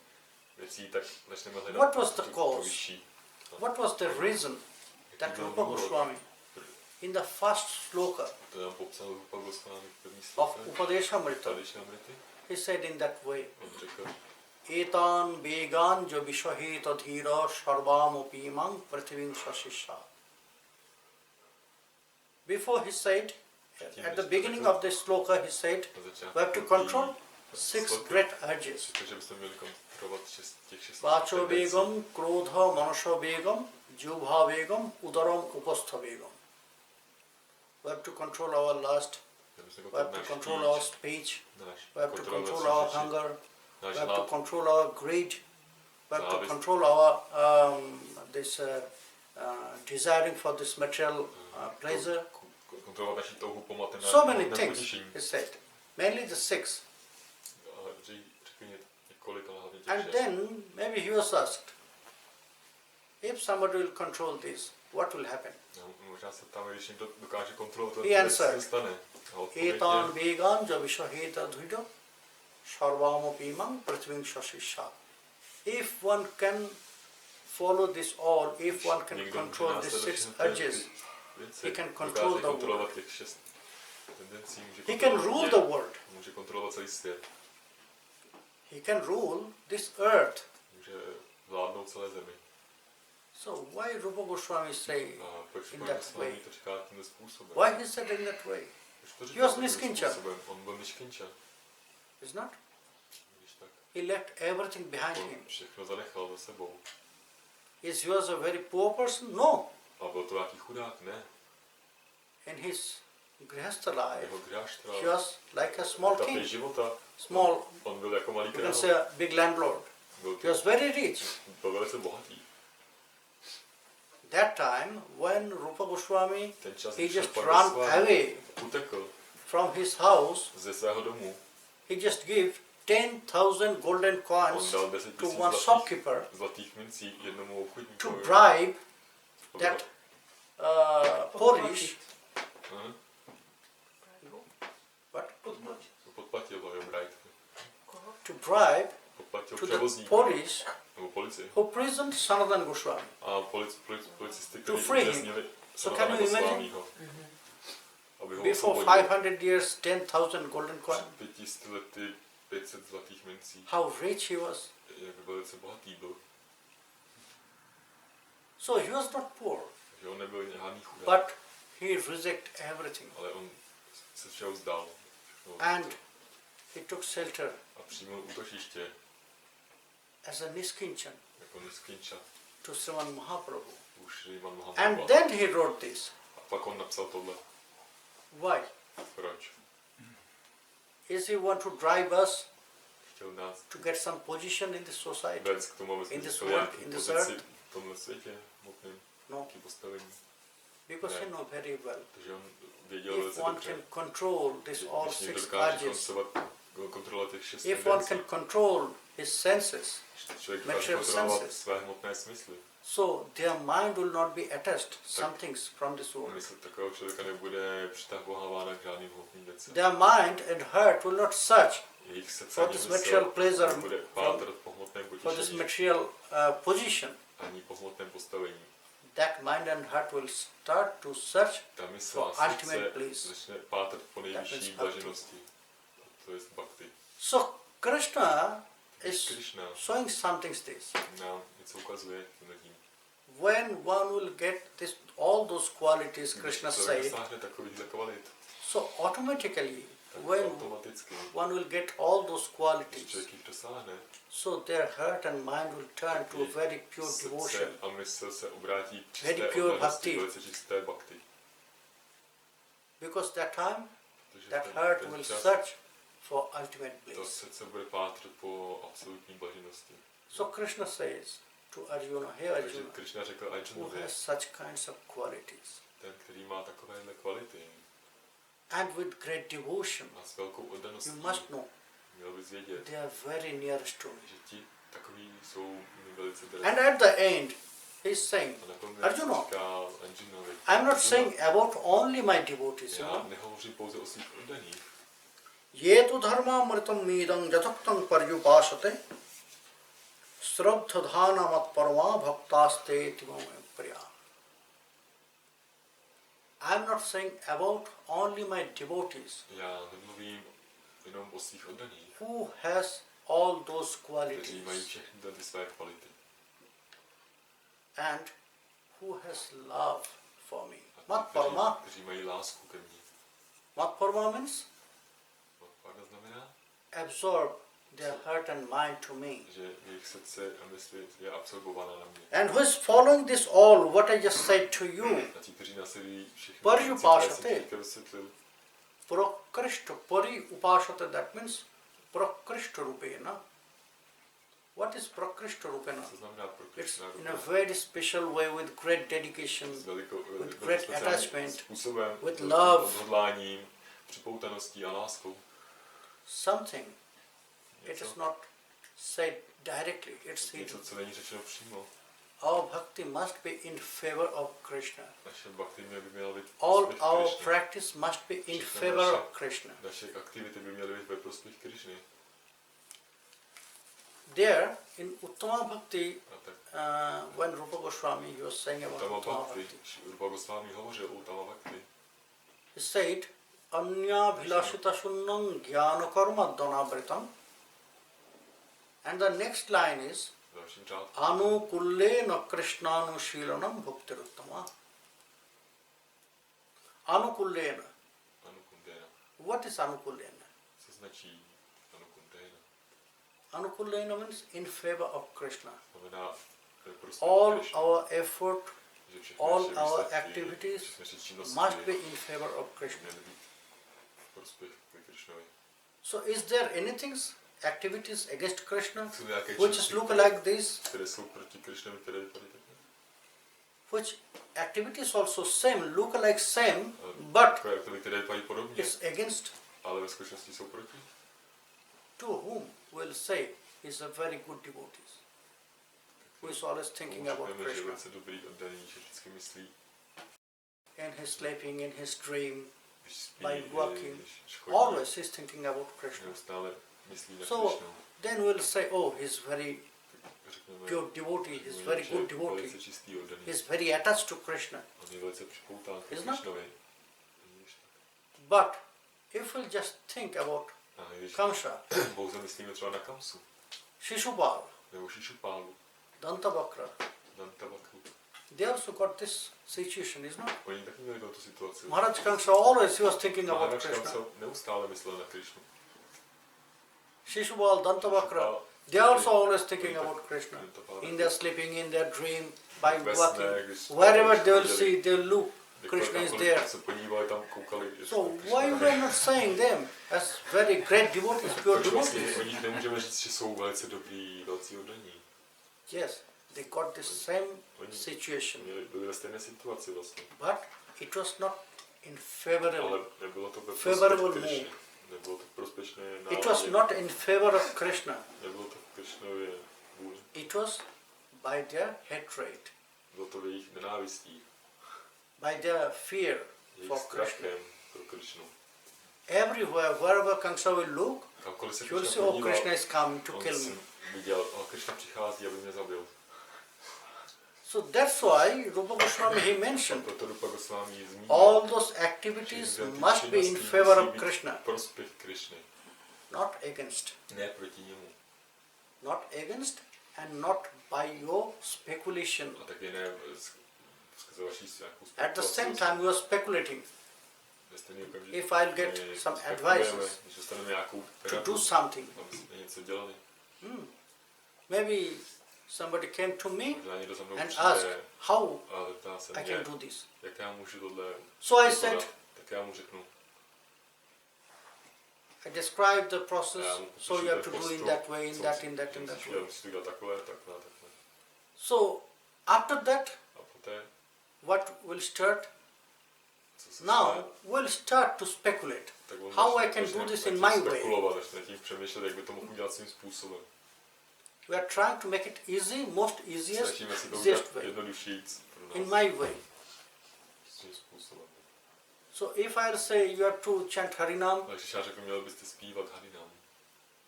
věcí, tak začneme hledat What was the to cause? vyšší. What was the reason that Jaký byl Rupa důvod? Goswami in the first sloka To nám popsal Rupa Goswami v první of sloce. Upadeshamrita, Tady Šamrity. he said in that way, On řekl, Etan vegan jo vishahita dhira sarvamopi mang prithiving sasisha. Before he said, at the beginning of the sloka he said, na začátku we have to control six great urges. Protože bychom měli kontrolovat těch 6 Vacho Begam, Krodha, Manasha Begam, Jubha Begam, Udaram Upastha Begam. We have to control our lust, we have to control our speech, we have to control our hunger, we have to control our greed, we have to control our desiring for this material pleasure. So many things, he said. Mainly the 6. And then maybe he was asked, if somebody will control this, what will happen? He answered, Etan vegan javishaheta dhuido sarvamapimam pratving shashisha. If one can follow this all, if one can control these 6 urges, he can control the world. He can rule the world. He can rule this earth. So why Rupa Goswami say in that way? Why he said in that way? He was Niskinchan. Is not? He left everything behind him. Is he was a very poor person? No. In his Grihastha life, he was like a small king. Small, you can say a big landlord. He was very rich. That time, when Rupa Goswami, he just ran away from his house, he just gave 10,000 golden coins to one shopkeeper to bribe that Polish. What? To bribe to the Polish who prisoned Sanatana Goswami. To free him. So can you imagine? Before 500 years, 10,000 golden coins. How rich he was. So he was not poor. But he rejected everything. And he took shelter as a Niskinchan to Srimad Mahaprabhu. And then he wrote this. Why? Is he want to drive us to get some position in this society, in this world, in this earth? No. Because he knows very well, if one can control this all 6 urges, if one can control his senses, material senses, so their mind will not be attached some things from this world. Their mind and heart will not search for this material pleasure, for this material position. That mind and heart will start to search for ultimate bliss. That means bhakti. So Krishna is showing something this. When one will get this, all those qualities Krishna said, so automatically when one will get all those qualities, so their heart and mind will turn to a very pure devotion, very pure bhakti. Because that time, that heart will search for ultimate bliss. So Krishna says to Arjuna, hey Arjuna, who has such kinds of qualities, and with great devotion, you must know, they are very nearest to me. And at the end, he is saying, Arjuna, I am not saying about only my devotees, you know. Yetu dharma mritam midam jataktam paryupasate srabdhadhana mat parma bhaktaste timam priya. I am not saying about only my devotees who has all those qualities and who has love for me. Mat parma. Mat parma means absorb their heart and mind to me. Že jejich srdce a mysl je absorbovaná na mě. And who is following this all, what I just said to you, A ti, kteří následují všechny Pari věci, které jsem upášate. teďka vysvětlil, Prakrishta, Pari Upashata, that means Prakrishta Rupena. What is Prakrishta Rupena? co znamená pro It's Krishna in a very special way with great dedication, with great attachment, způsobem, with love. odhodláním, připoutaností a láskou. something. It Něco, is not said directly, it's něco, hidden. co není řečeno přímo. Our bhakti must be in favor of Krishna. Naše bhakti by měla být All prospěch our Krishny. practice must be in Všechno favor of Krishna. Naše aktivity by měly být ve prospěch Krishny. There, in Uttama Bhakti, A tak when Rupa Goswami he was saying about Uttama Uttama Bhakti, Bhakti, Rupa Goswami hovořil o Uttama Bhakti. he said, Anya Bhilashita Sunnam Jnana Karma Dhanavritam. And the next line is, V dalším řádku. Anukullena Krishnanushilanam Bhaktiruttama. Anukullena. Anukundena. What is Anukullena? Co značí Anukundena? Anukullena means in favor of Krishna. Znamená ve prospěch All Krishny. our effort, Že všechny all naše our výsledky, activities všechny naše činnosti must be in favor of Krishna. měly být v prospěch ke Krishnovi. So is there anything, activities against Krishna, Jsou nějaké which činnosti, look like this, které jsou proti Krishnovi, které vypadají takhle? which activities also same, look like same, but Takové aktivity, které vypadají podobně, it's against, ale ve skutečnosti jsou proti. to whom will say is a very good devotee, who is always thinking Tomu about řekneme, že je Krishna. velice dobrý, oddaný, že vždycky myslí, In his sleeping, in his dream, když spí, by walking, když chodí, always he's thinking about Krishna. neustále myslí na So Krishnu. then we'll say, oh, he's very Řekneme, pure devotee, he's že very je good devotee, velice čistý, oddaný. he's very attached to Krishna. On je velice připoután k Isn't it? Krishnovi. But if we'll just think about A když Kamsa, pouze myslíme třeba na Kamsu, Shishupal, nebo Šišupálu, Dantabakra, Dantavakru, they also got this situation, isn't it? oni taky měli tu situaci. Maharaj Kamsa always he was thinking about Maharaj Krishna. Kamsa neustále myslel na Krishnu. Shishupal, Dantabakra, they are also always thinking about Krishna. In their sleeping, in their dream, by walking, wherever they will see, they will look, Krishna is there. Se podívali tam, koukali. So why we are not saying them as very great devotees, pure Takže vlastně devotees? o nich nemůžeme říct, že jsou velice dobrý, velcí oddaní. Yes, they got the same situation, Byli ve stejné situaci vlastně. but it was not in favorable. Ale nebylo to ve Favorable prospěch Krishny. move. Nebylo to v prospěšné It was náladě. not in favor of Krishna. Nebylo to v Krishnově vůli. It was by their hatred, Bylo to v jejich nenávistí, by their fear jejich for Krishna. strachem pro Krishnu. Everywhere, wherever Kamsa will look, Kamkoliv se he will say, Krishna oh, podíval, Krishna is coming to on kill si me. viděl, Krishna přichází, aby mě zabil. So that's why Rupa Goswami he mentioned, Proto Rupa Goswami zmínil, all those activities že ty must be in činnosti favor musí of být Krishna, prospěch Krishny, not against. ne proti němu. Not against and not by your speculation. A taky ne skrze vaší nějakou At the same time, you are speculating. Ve stejný okamžik, If I'll get my some spekulujeme, advices když dostaneme nějakou to radu, do something. aby jsme něco dělali. Maybe somebody came to me Možná někdo za mnou and přijde asked how a zeptá se I mě, can do this. jak já můžu tohle So I vykonat. said, Tak já mu řeknu, I described the process, já mu so you have to do in that way, in that, in that, in that way. Musíš to dělat takhle, takhle, takhle. So after that, A poté, what will start? co se Now stane, we'll start to speculate. tak on How začne- I can začne- do this in začne my way. spekulovat, začne tím přemýšlet, jak by to mohl udělat svým způsobem. We are trying to make it easy, most easiest, Snažíme si to easiest udělat way, jednodušší pro nás. in my way. Svým způsobem. So if I'll say you have to chant Harinam, Takže já řekl, měl byste zpívat Harinam.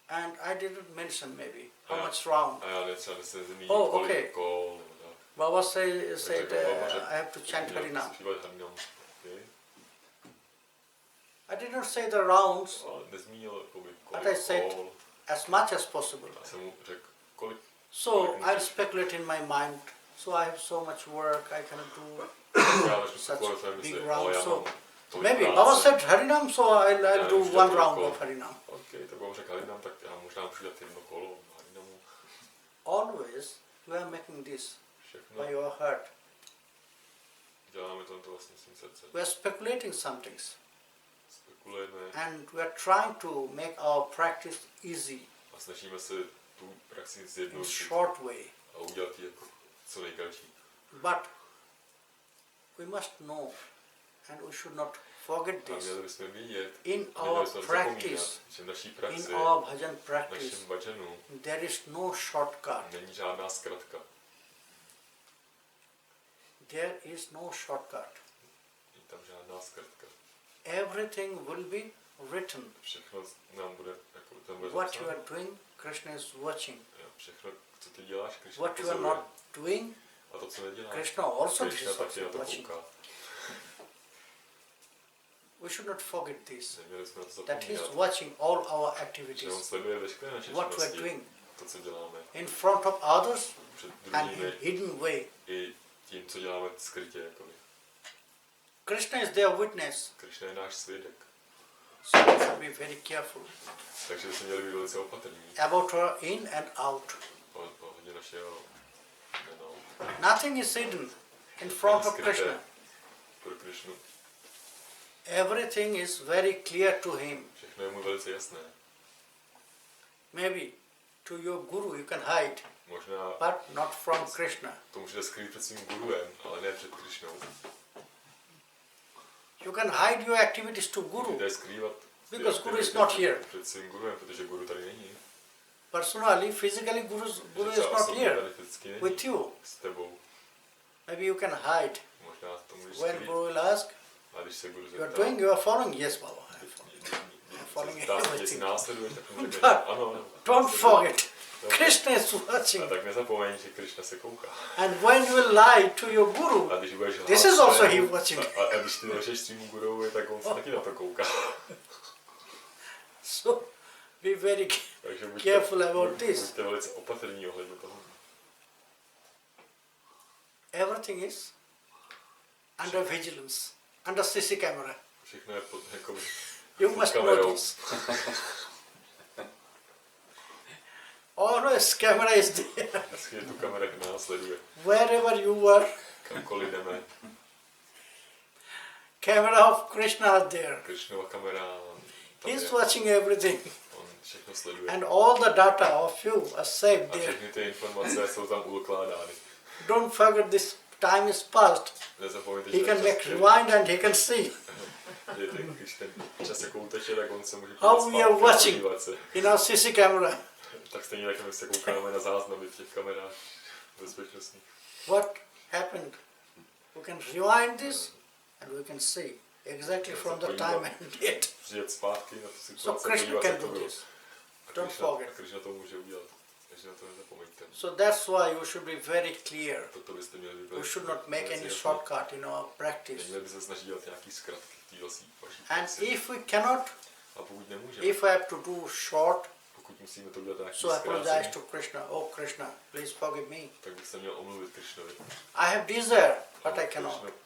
and I didn't mention maybe how Yeah. much round. A já třeba se zemí Oh, kolik okay. kol, nebo tak. Baba said Baba řekl, I have to chant měl Harinam. zpívat Harinam. Okay. I did not say the rounds Ale nezmínil jakoby, But I kolik said- kol. as much as possible. Já jsem mu řekl, kolik. So I'll speculate in my mind. So I have so much work I cannot do. Já začnu Such spekulovat v mém big mysli, round, ale já so mám tolik Maybe práce. Baba said Harinam, so I'll Já do nemůžu one dělat round tolik of kol. Harinam. Ok, tak Baba Gauře Kalinam, tak já možná můžu dělat jedno kolo Harinamu. Always you are making this Všechno by your heart. děláme to vlastně svým srdcem. We are speculating some things. Spekulujeme And we are trying to make our practice easy, a snažíme se tu praxi in zjednodušit short way. a udělat ji jako co nejkratší. But we must know, and we should not forget A this, měli bychom vědět, in měli our bychom practice, zapomínat, že v naší in praxi, our bhajan v practice, našem bhajanu there is no shortcut. není žádná zkratka. There is no shortcut. Není tam žádná zkratka. Everything will be written. Všechno nám bude, jako tam bude What you zapsáno. are doing, Krishna is watching. Jo, všechno, co ty děláš, Krishna What you are pozoruje. not doing, A to, co neděláš, Krishna also Krishna is taky na to watching. kouká. We should not forget this. Neměli jsme na to That he is zapomínat, watching all our že on activities. sleduje veškeré naše What we are činnosti, doing to, co děláme, in front of others před and in druhými hidden way. i tím, co děláme skrytě. Jakoby. Krishna is their witness. Krishna je náš svědek, So we should be very careful takže bychom měli být velice opatrní about our in and out. ohledně našeho Nothing is hidden in front of Krishna. pro Krishnu. Everything is very clear to him. Všechno je mu velice jasné. Maybe to your guru you can hide, Možná but not from Krishna. to můžete skrýt před svým guruem, ale ne před Krishnou. You can hide your activities to guru Můžete skrývat because guru is not here. před svým guruem, protože guru tady není. Personally, physically, guru is not here with you. S tebou. Maybe you can hide. Možná to můžeš When skrýt. guru will ask, A když se guru you are zeptá, doing, you are following. Yes, Baba. I am following jestli everything. následuješ, tak mu řekne, But ano, ano. don't forget, Dobře. Krishna is A watching. tak nezapomeň, že Krishna se kouká. And when you will lie to your guru, A když budeš lhát this is also svému- he watching. A když ty lžeš svým gurovi, tak on se taky na to kouká. So be very Takže careful about this. buďte velice opatrní ohledně toho. Everything is under vigilance, under CC camera. Všechno je pod, jako, You pod must know kamerou. this. Always camera is there. Vždycky je tu kamera, která nás sleduje. Wherever you are, Kamkoliv jdeme, camera of Krishna is there. Krishnova kamera, tam He's je, watching everything. on všechno sleduje. And all the data of you are saved A there. všechny ty informace jsou tam ukládány. Don't forget this time is past. Nezapomeňte, He že can ten make čas, rewind and he can see když ten čas jako uteče, tak on se může how podívat we are zpátky a watching podívat se. in our CC camera. Tak stejně tak, my se koukáme na záznamy v těch kamerách bezpečnostních. What happened? We can rewind this and we can see exactly from the time and date. Přijet zpátky na tu So situaci, Krishna podívat se, can jak to do bylo. this. A Don't Krishna, forget. a Krishna to může udělat. Takže na to nezapomeňte. So that's why you should be very clear. Proto byste měli být We should not make velice any jasní. shortcut in our practice. Neměli by se snažit dělat nějaký zkratky v té vaší And praxi. if we cannot, A pokud nemůžeme, if I have to do short, pokud musíme to udělat nějaký so apologize zkrácení, to Krishna. Oh Krishna, please forgive me. tak bych se měl omluvit Krishnovi. I have desire, but I cannot Krishno,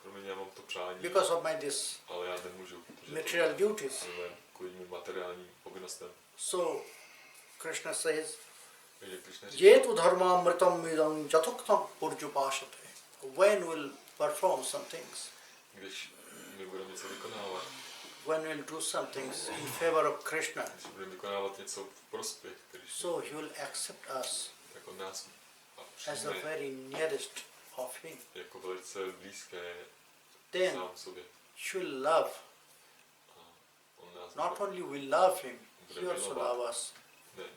promiň, já mám to přání, because of my this ale já nemůžu, protože material duties. to je kvůli mým materiálním povinnostem. So Krishna says, Takže Krishna říká, Jetu dharma mritam midam jathoktam purjupashate. When we'll perform some things, když my budeme něco vykonávat, when we'll do some things in favor of Krishna, když budeme vykonávat něco v prospěch Krishna, so he will accept us tak on nás as the přijme very nearest of him. jako velice blízké Then sám sobě. he will love. A on nás Not bude, only we love him, he also loves us.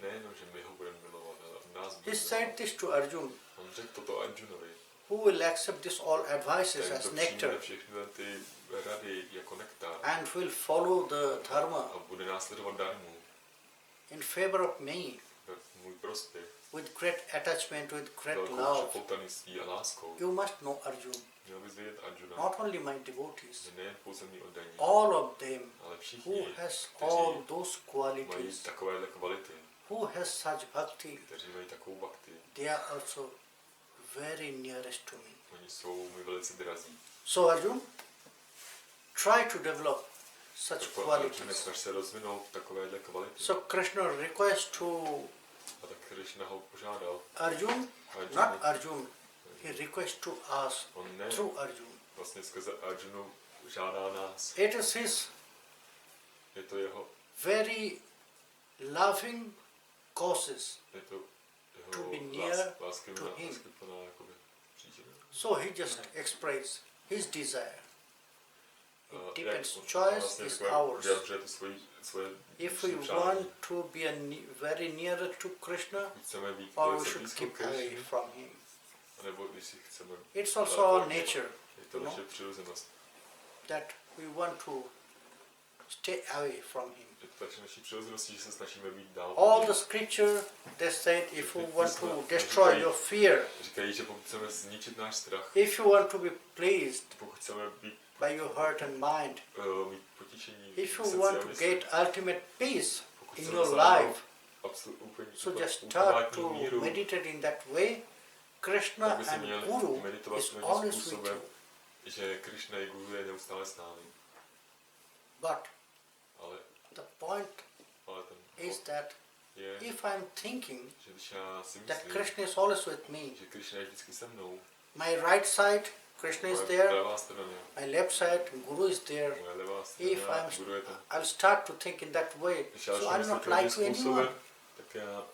nejenom, že my ho budeme milovat, ale on nás bude He said this to Arjuna, On řekl toto Arjunovi. who will accept this all advices Ten as to nectar přijme všechny ty rady jako nektár and will follow the dharma a bude následovat darmu in favor of me ve můj prospěch, with great attachment, with great velkou love. přepoutaností a láskou. You must know Arjuna, Měl bys vědět Arjuna, not only my devotees, že nejen pouze mý oddaní, all of them ale who všichni, has kteří all those mají qualities, takovéhle kvality, who has such bhakti, kteří mají takovou bhakti, they are also very nearest to me. oni jsou mi velice drazí. So Arjuna, try to develop such Jako qualities. Arjuna, snaž se rozvinout takovéhle kvality. So Krishna requests to A tak Krishna ho požádal. Arjun, not Arjun, he requests to us On ne, through Arjun. vlastně skrze Arjunu žádá nás. It is his Je to jeho, very loving causes. je to To be jeho near láskyplná to him. jakoby příčina. So he just expresses his desire. It depends. Jak on Choice vlastně is takové ours. vyjadřuje to svoje If we vnitřní přání. want to be very near to Krishna, Pokud chceme být or we velice should blízko keep away Krishně, from him. nebo když si chceme, It's also our nature je to naše přirozenost. that we want to stay away from him. Je to takže naší přirozeností, že se snažíme být dál. All the scripture they said if you want to destroy your fear, Říkají, že pokud chceme zničit náš strach, if you want to be pleased pokud chceme být, by your heart and mind, mít potěšení if v you srdci want a to mysli, get ultimate peace pokud in chceme your dosáhnout life, úplně so just start ultimátní to míru, meditate in that way. Krishna tak by si and měl Guru meditovat is tím always with způsobem, you. že Krishna i Guru je neustále s námi. But Ale the point ten is that je, if I'm thinking že když já si that myslím, Krishna is always with me, že Krishna je vždycky se mnou, my right side, Krishna is moje there, pravá strana, my left side, Guru is there. moje levá If strana, Guru je tam. I'll start to think in that way, Když já so začnu I'll not myslet lie tímhle to anyone. způsobem, tak já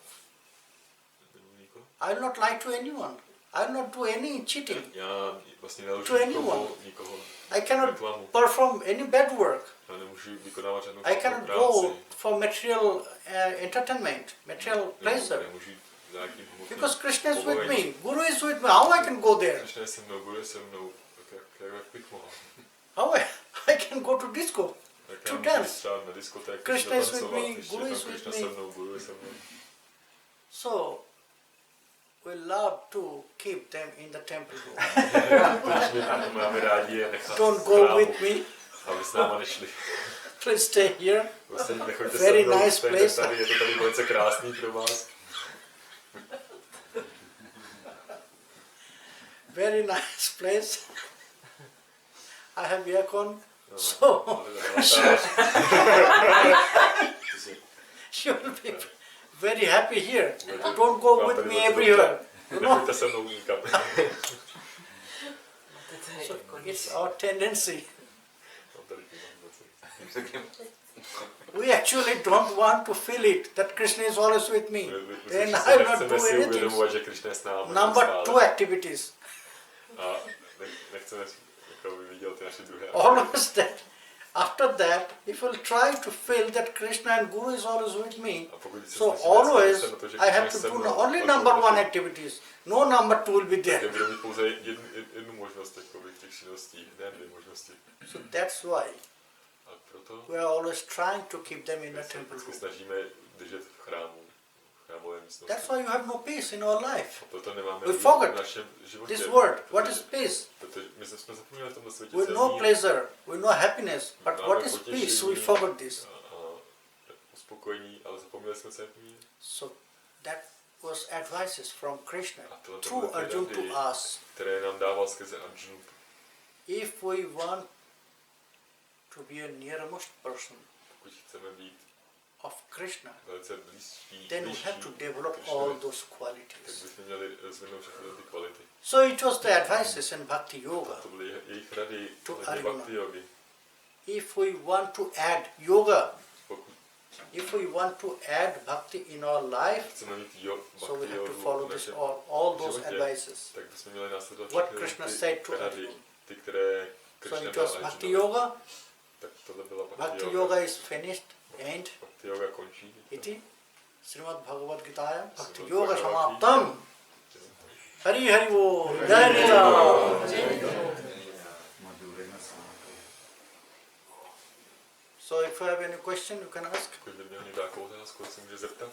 I'll not lie to anyone. I'll not do any cheating. já vlastně nelžu To anyone. nikoho I cannot neklamu. perform any bad work. Já nemůžu vykonávat žádnou I špatnou cannot práci. go for material entertainment, material pleasure. Nemůžu nějakým hmotným Because Krishna is with me, povolením. Guru is with me. How I can go there? Krishna je se mnou, Guru je se mnou, tak jak bych mohl. How I can go to disco? Tak To já můžu dance. třeba na diskotéku Krishna is with zatancovat, me, když Guru je is tam with Krishna me. se mnou, Guru je se mnou. So we love to keep them in the temple room. Takže máme rádi je nechat Don't v go chrámu, with me. aby s náma nešli. Please stay here. Vlastně nechoďte Very se mnou, nice stejte place. tady, je to tady velice krásný pro vás. Very nice place. I have aircon. So you will be very happy here. Don't go with me everywhere. You know? Nechoďte se mnou nikam. So it's our tendency. We actually don't want to feel it that Krishna is always with me. Then I will not do Nechceme si anything. uvědomovat, že Krishna je s námi. Number neustále. 2 activities. A nechceme jako by viděl ty naše druhé. Always that. After that, if you'll try to feel that Krishna and Guru is always with me, A pokud se so snažíme always vzpomenout na to, že I have Krishna to je se do mnou, only pak number bude 1 taky- activities. No number 2 will be tak there. budu mít pouze jednu možnost jakoby, těch činností, ne dvě možnosti. So that's why A proto we are always trying to keep them in the se temple vždycky room. snažíme držet v chrámu, v chrámové místnosti. That's why you have no peace in our life. A proto nemáme We mír forget v našem životě. This word, what is protože- peace? Protože my jsme zapomněli v tomto světě. With co je no mír. pleasure, with no happiness. But Máme what is potěšení peace? We forgot this. a uspokojení, ale zapomněli jsme, co je mír. So that was advices from Krishna A tohle through byly Arjun rady, to us. které nám dával skrze Arjunu. If we want to be a nearmost person Pokud chceme být of Krishna, velice blízký, then we have to develop all those tak qualities. bychom měli rozvinout všechny ty kvality. So it was the advices in Bhakti Yoga. To byly jejich rady To ohledně Arjuna. Bhakti yogy. If we want to add yoga, Pokud if we want to add bhakti in our life, chceme mít so we Bhakti have to yogu follow v this našem all those životě, advices. tak bychom měli následovat What všechny Krishna ty said to rady, Arjuna. ty, které So Krishna it dal was Bhakti Arjunovi. Yoga. Tak tohle byla Bhakti Bhakti yoga. Yoga is finished. End. Bhakti yoga končí. Iti. Srimad Bhagavat Geeta. Bhakti Srimad Yoga Bhagavat Samaptam. Hari Hari Bo. Jai Nityānanda. So if you have any question, you can ask. Pokud by měl někdo nějakou otázku, se může zeptat.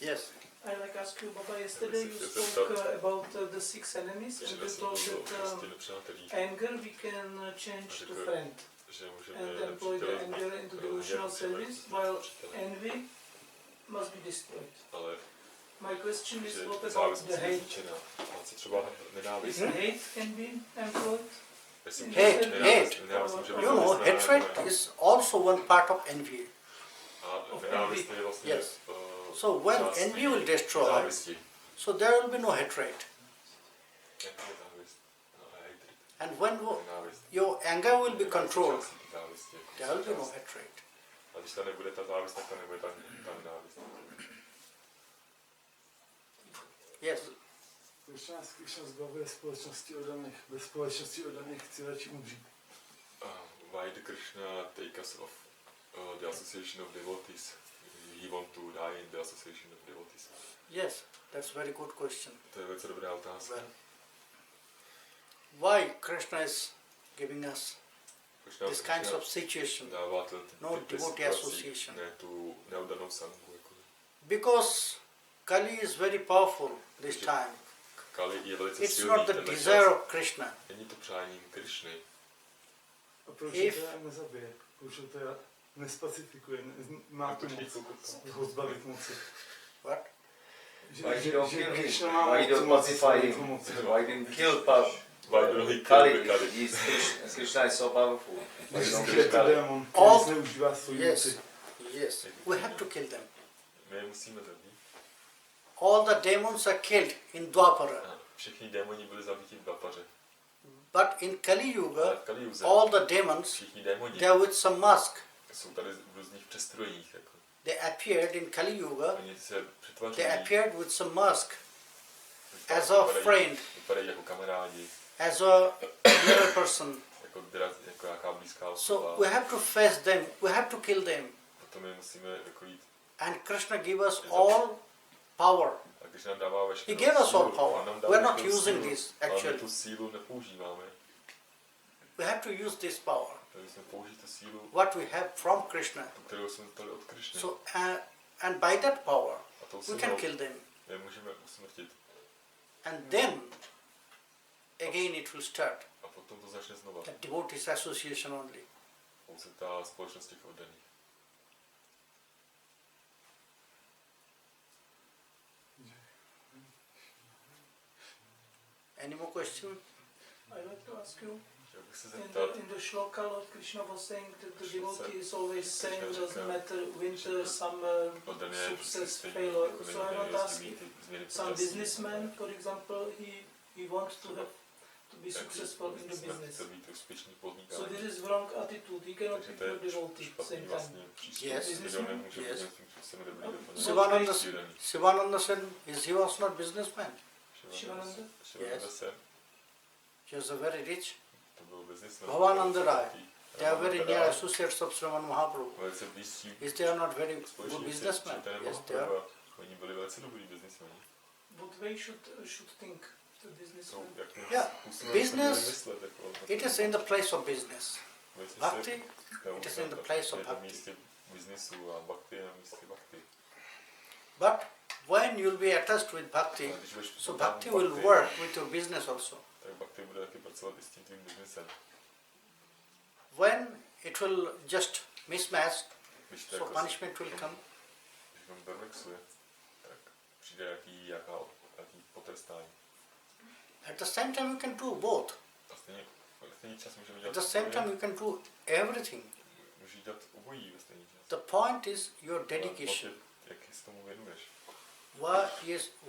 Yes. I like ask you, Baba, yesterday you spoke about the 6 enemies and you told that anger we can change to friend Že můžeme and employ the anger into devotional service while envy must be destroyed. Ale My question is že what about závislost the je hate? zničená. A co třeba nenávist? Is hate can be employed? Hate. You know, hatred is also one part of envy. Yes. So when envy will destroy, so there will be no hatred. And when your anger will be controlled, there will be no hatred. Yes. Krishna zbavuje společnosti oddaných, bez společnosti oddaných chci radši umřít. Why did Krishna take us off the association of devotees? He want to die in the association of devotees. Yes, that's a very good question. To je velice dobrá otázka. Why Krishna is giving us this kinds of situation, no devotee association? Because Kali is very powerful this time. It's not the desire of Krishna. A proč ho teda nezabije? Proč ho teda nespacifikuje? Má tu moc ho zbavit moci. What? Why he don't kill him? Why he don't pacify him? Why didn't kill Kali? Krishna is so powerful. Why don't kill Kali? Yes, we have to kill them. All the demons are killed in Dwapara. Všichni démoni byli zabiti v Dvapaře. But in Kali Yuga, all the demons, they are with some mask. Jsou tady v různých přestrojích. They appeared in Kali Yuga. They appeared with some mask as a friend, as a real person. So we have to face them. We have to kill them. And Krishna gave us all power. He gave us all power. We are not using this actually. We have to use this power. What we have from Krishna. So and by that power we can kill them. And then again it will start. The devotees association only. Any more questions? I'd like to ask you, in the shloka, Lord Krishna was saying that the devotee is always same, doesn't matter winter, summer, success, failure. So I want to ask if some businessman, for example, he wants to be successful in the business. So this is wrong attitude. He cannot be a devotee at the same time. Yes. Businessman? Yes. Okay. Sivananda Sen, he was not businessman. Shivananda? Yes. He was a very rich. Bhavananda Rai. They are very near associates of Srimad Mahaprabhu. Is they are not very good businessmen? Yes, they are. What way should think the businessman? Yeah, business, it is in the place of business. Bhakti, it is in the place of bhakti. But when you will be attached with bhakti, so bhakti will work with your business also. When it will just mismatch, so punishment will come. At the same time you can do both. At the same time you can do everything. The point is your dedication.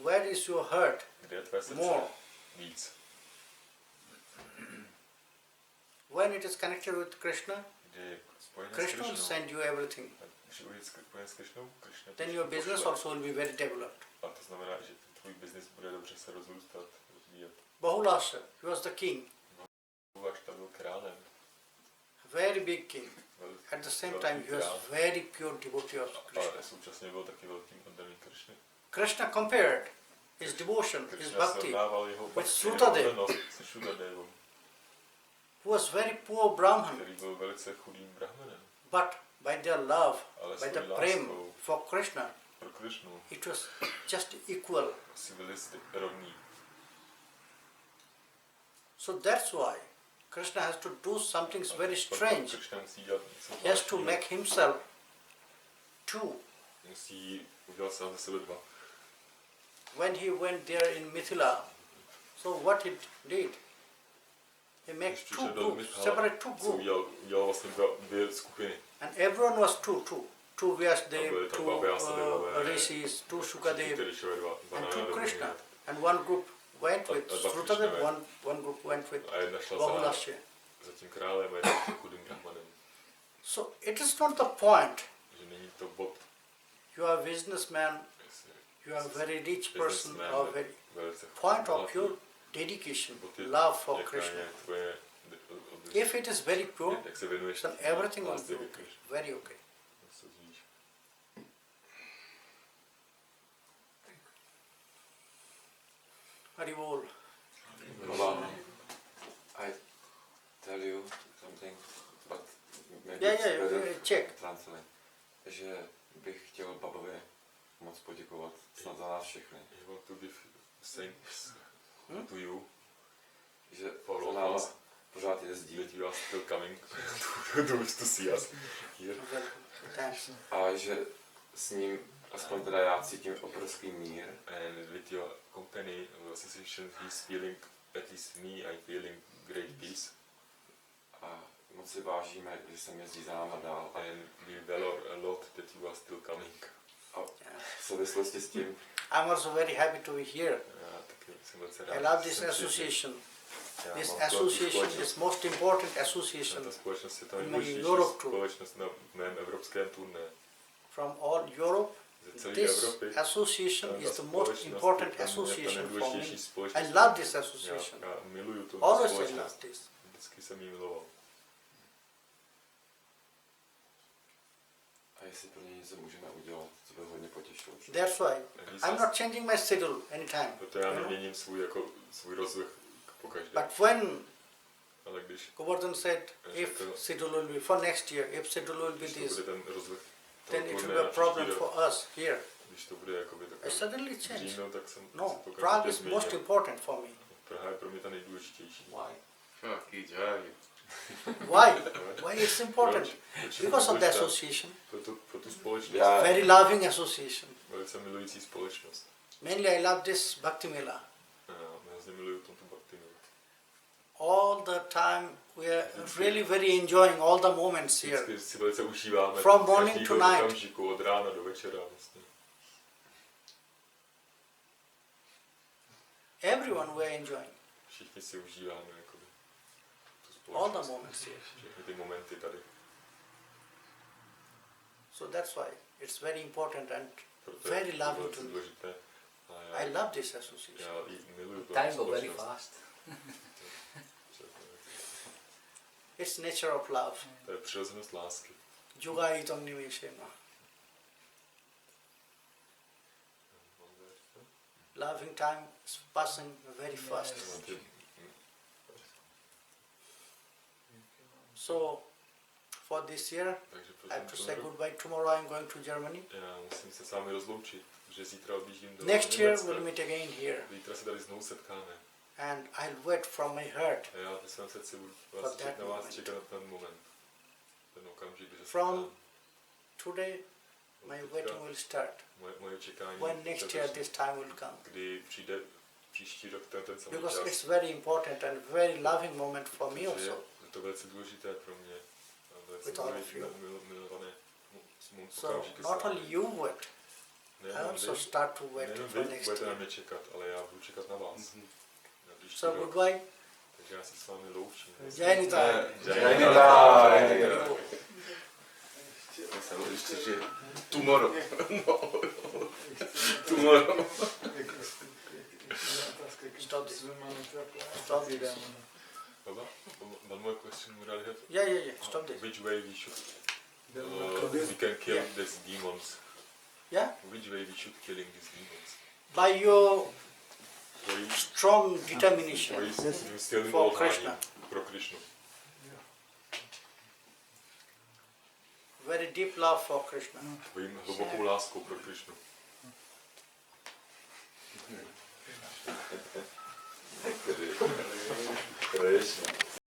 Where is your heart more? When it is connected with Krishna, Krishna will send you everything. Then your business also will be very developed. Bahulasha, he was the king. Very big king. At the same time, he was very pure devotee of Krishna. Krishna compared his devotion, his bhakti, with Srutadev, who was very poor Brahman. But by their love, by the prema for Krishna, it was just equal. So that's why Krishna has to do something very strange. He has to make himself two. When he went there in Mithila, so what he did? He makes two groups, separate two groups. Udělal vlastně dvě skupiny. And everyone was two Vyasdev, two Rishis, two Shukadev, and two Krishna. And one group went with Srutadev, one group went with Bahulasya. So it is not the point. You are a businessman, you are a very rich person, or very point of your dedication, love for Krishna. If it is very pure, then everything will be okay, very okay. Hari Bol. Baba, I tell you something, but maybe check. Translate. Že bych chtěl Babovi moc poděkovat snad za nás všechny. I want to give thanks to you. Že za nás pořád jezdí. That you are still coming to see us here. A že s ním aspoň teda já cítím obrovský mír. And with your company association he's feeling, at least me, I'm feeling great peace. A moc si vážíme, že jsem jezdí za náma dál. And we valor a lot that you are still coming. A v souvislosti s tím I'm also very happy to be here. I love this association. This association is most important association in Europe too. From all Europe, this association is the most important association for me. I love this association. Always I love this. A jestli pro něj něco můžeme udělat, to by hodně potěšilo. That's why I'm not changing my schedule anytime. But when Govardhan said, if schedule will be for next year, if schedule will be this, then it will be a problem for us here. I suddenly changed. No, Prague is most important for me. Why? Why? Why it's important? Because of the association. Very loving association. Mainly I love this Bhakti Mela. All the time we are really very enjoying all the moments here. From morning to night. Everyone we are enjoying. All the moments here. So that's why it's very important and very loving to me. I love this association. Time goes very fast. It's nature of love. Juga itam nimeshena. Loving time is passing very fast. So, for this year, I have to say goodbye. Tomorrow I am going to Germany. Next year we'll meet again here. And I'll wait from my heart for that moment. From today, my waiting will start. When next year this time will come. Because it's very important and very loving moment for me also. With all of you. So not only you wait, I also start to wait for next year. So goodbye. Jai Nitānanda. Jai Nitānanda. Tomorrow. Stop this. Stop this. One more question would I have? Yeah. Stop this. Which way we should we can kill these demons? Yeah? Which way we should killing these demons? By your strong determination for Krishna. Very deep love for Krishna.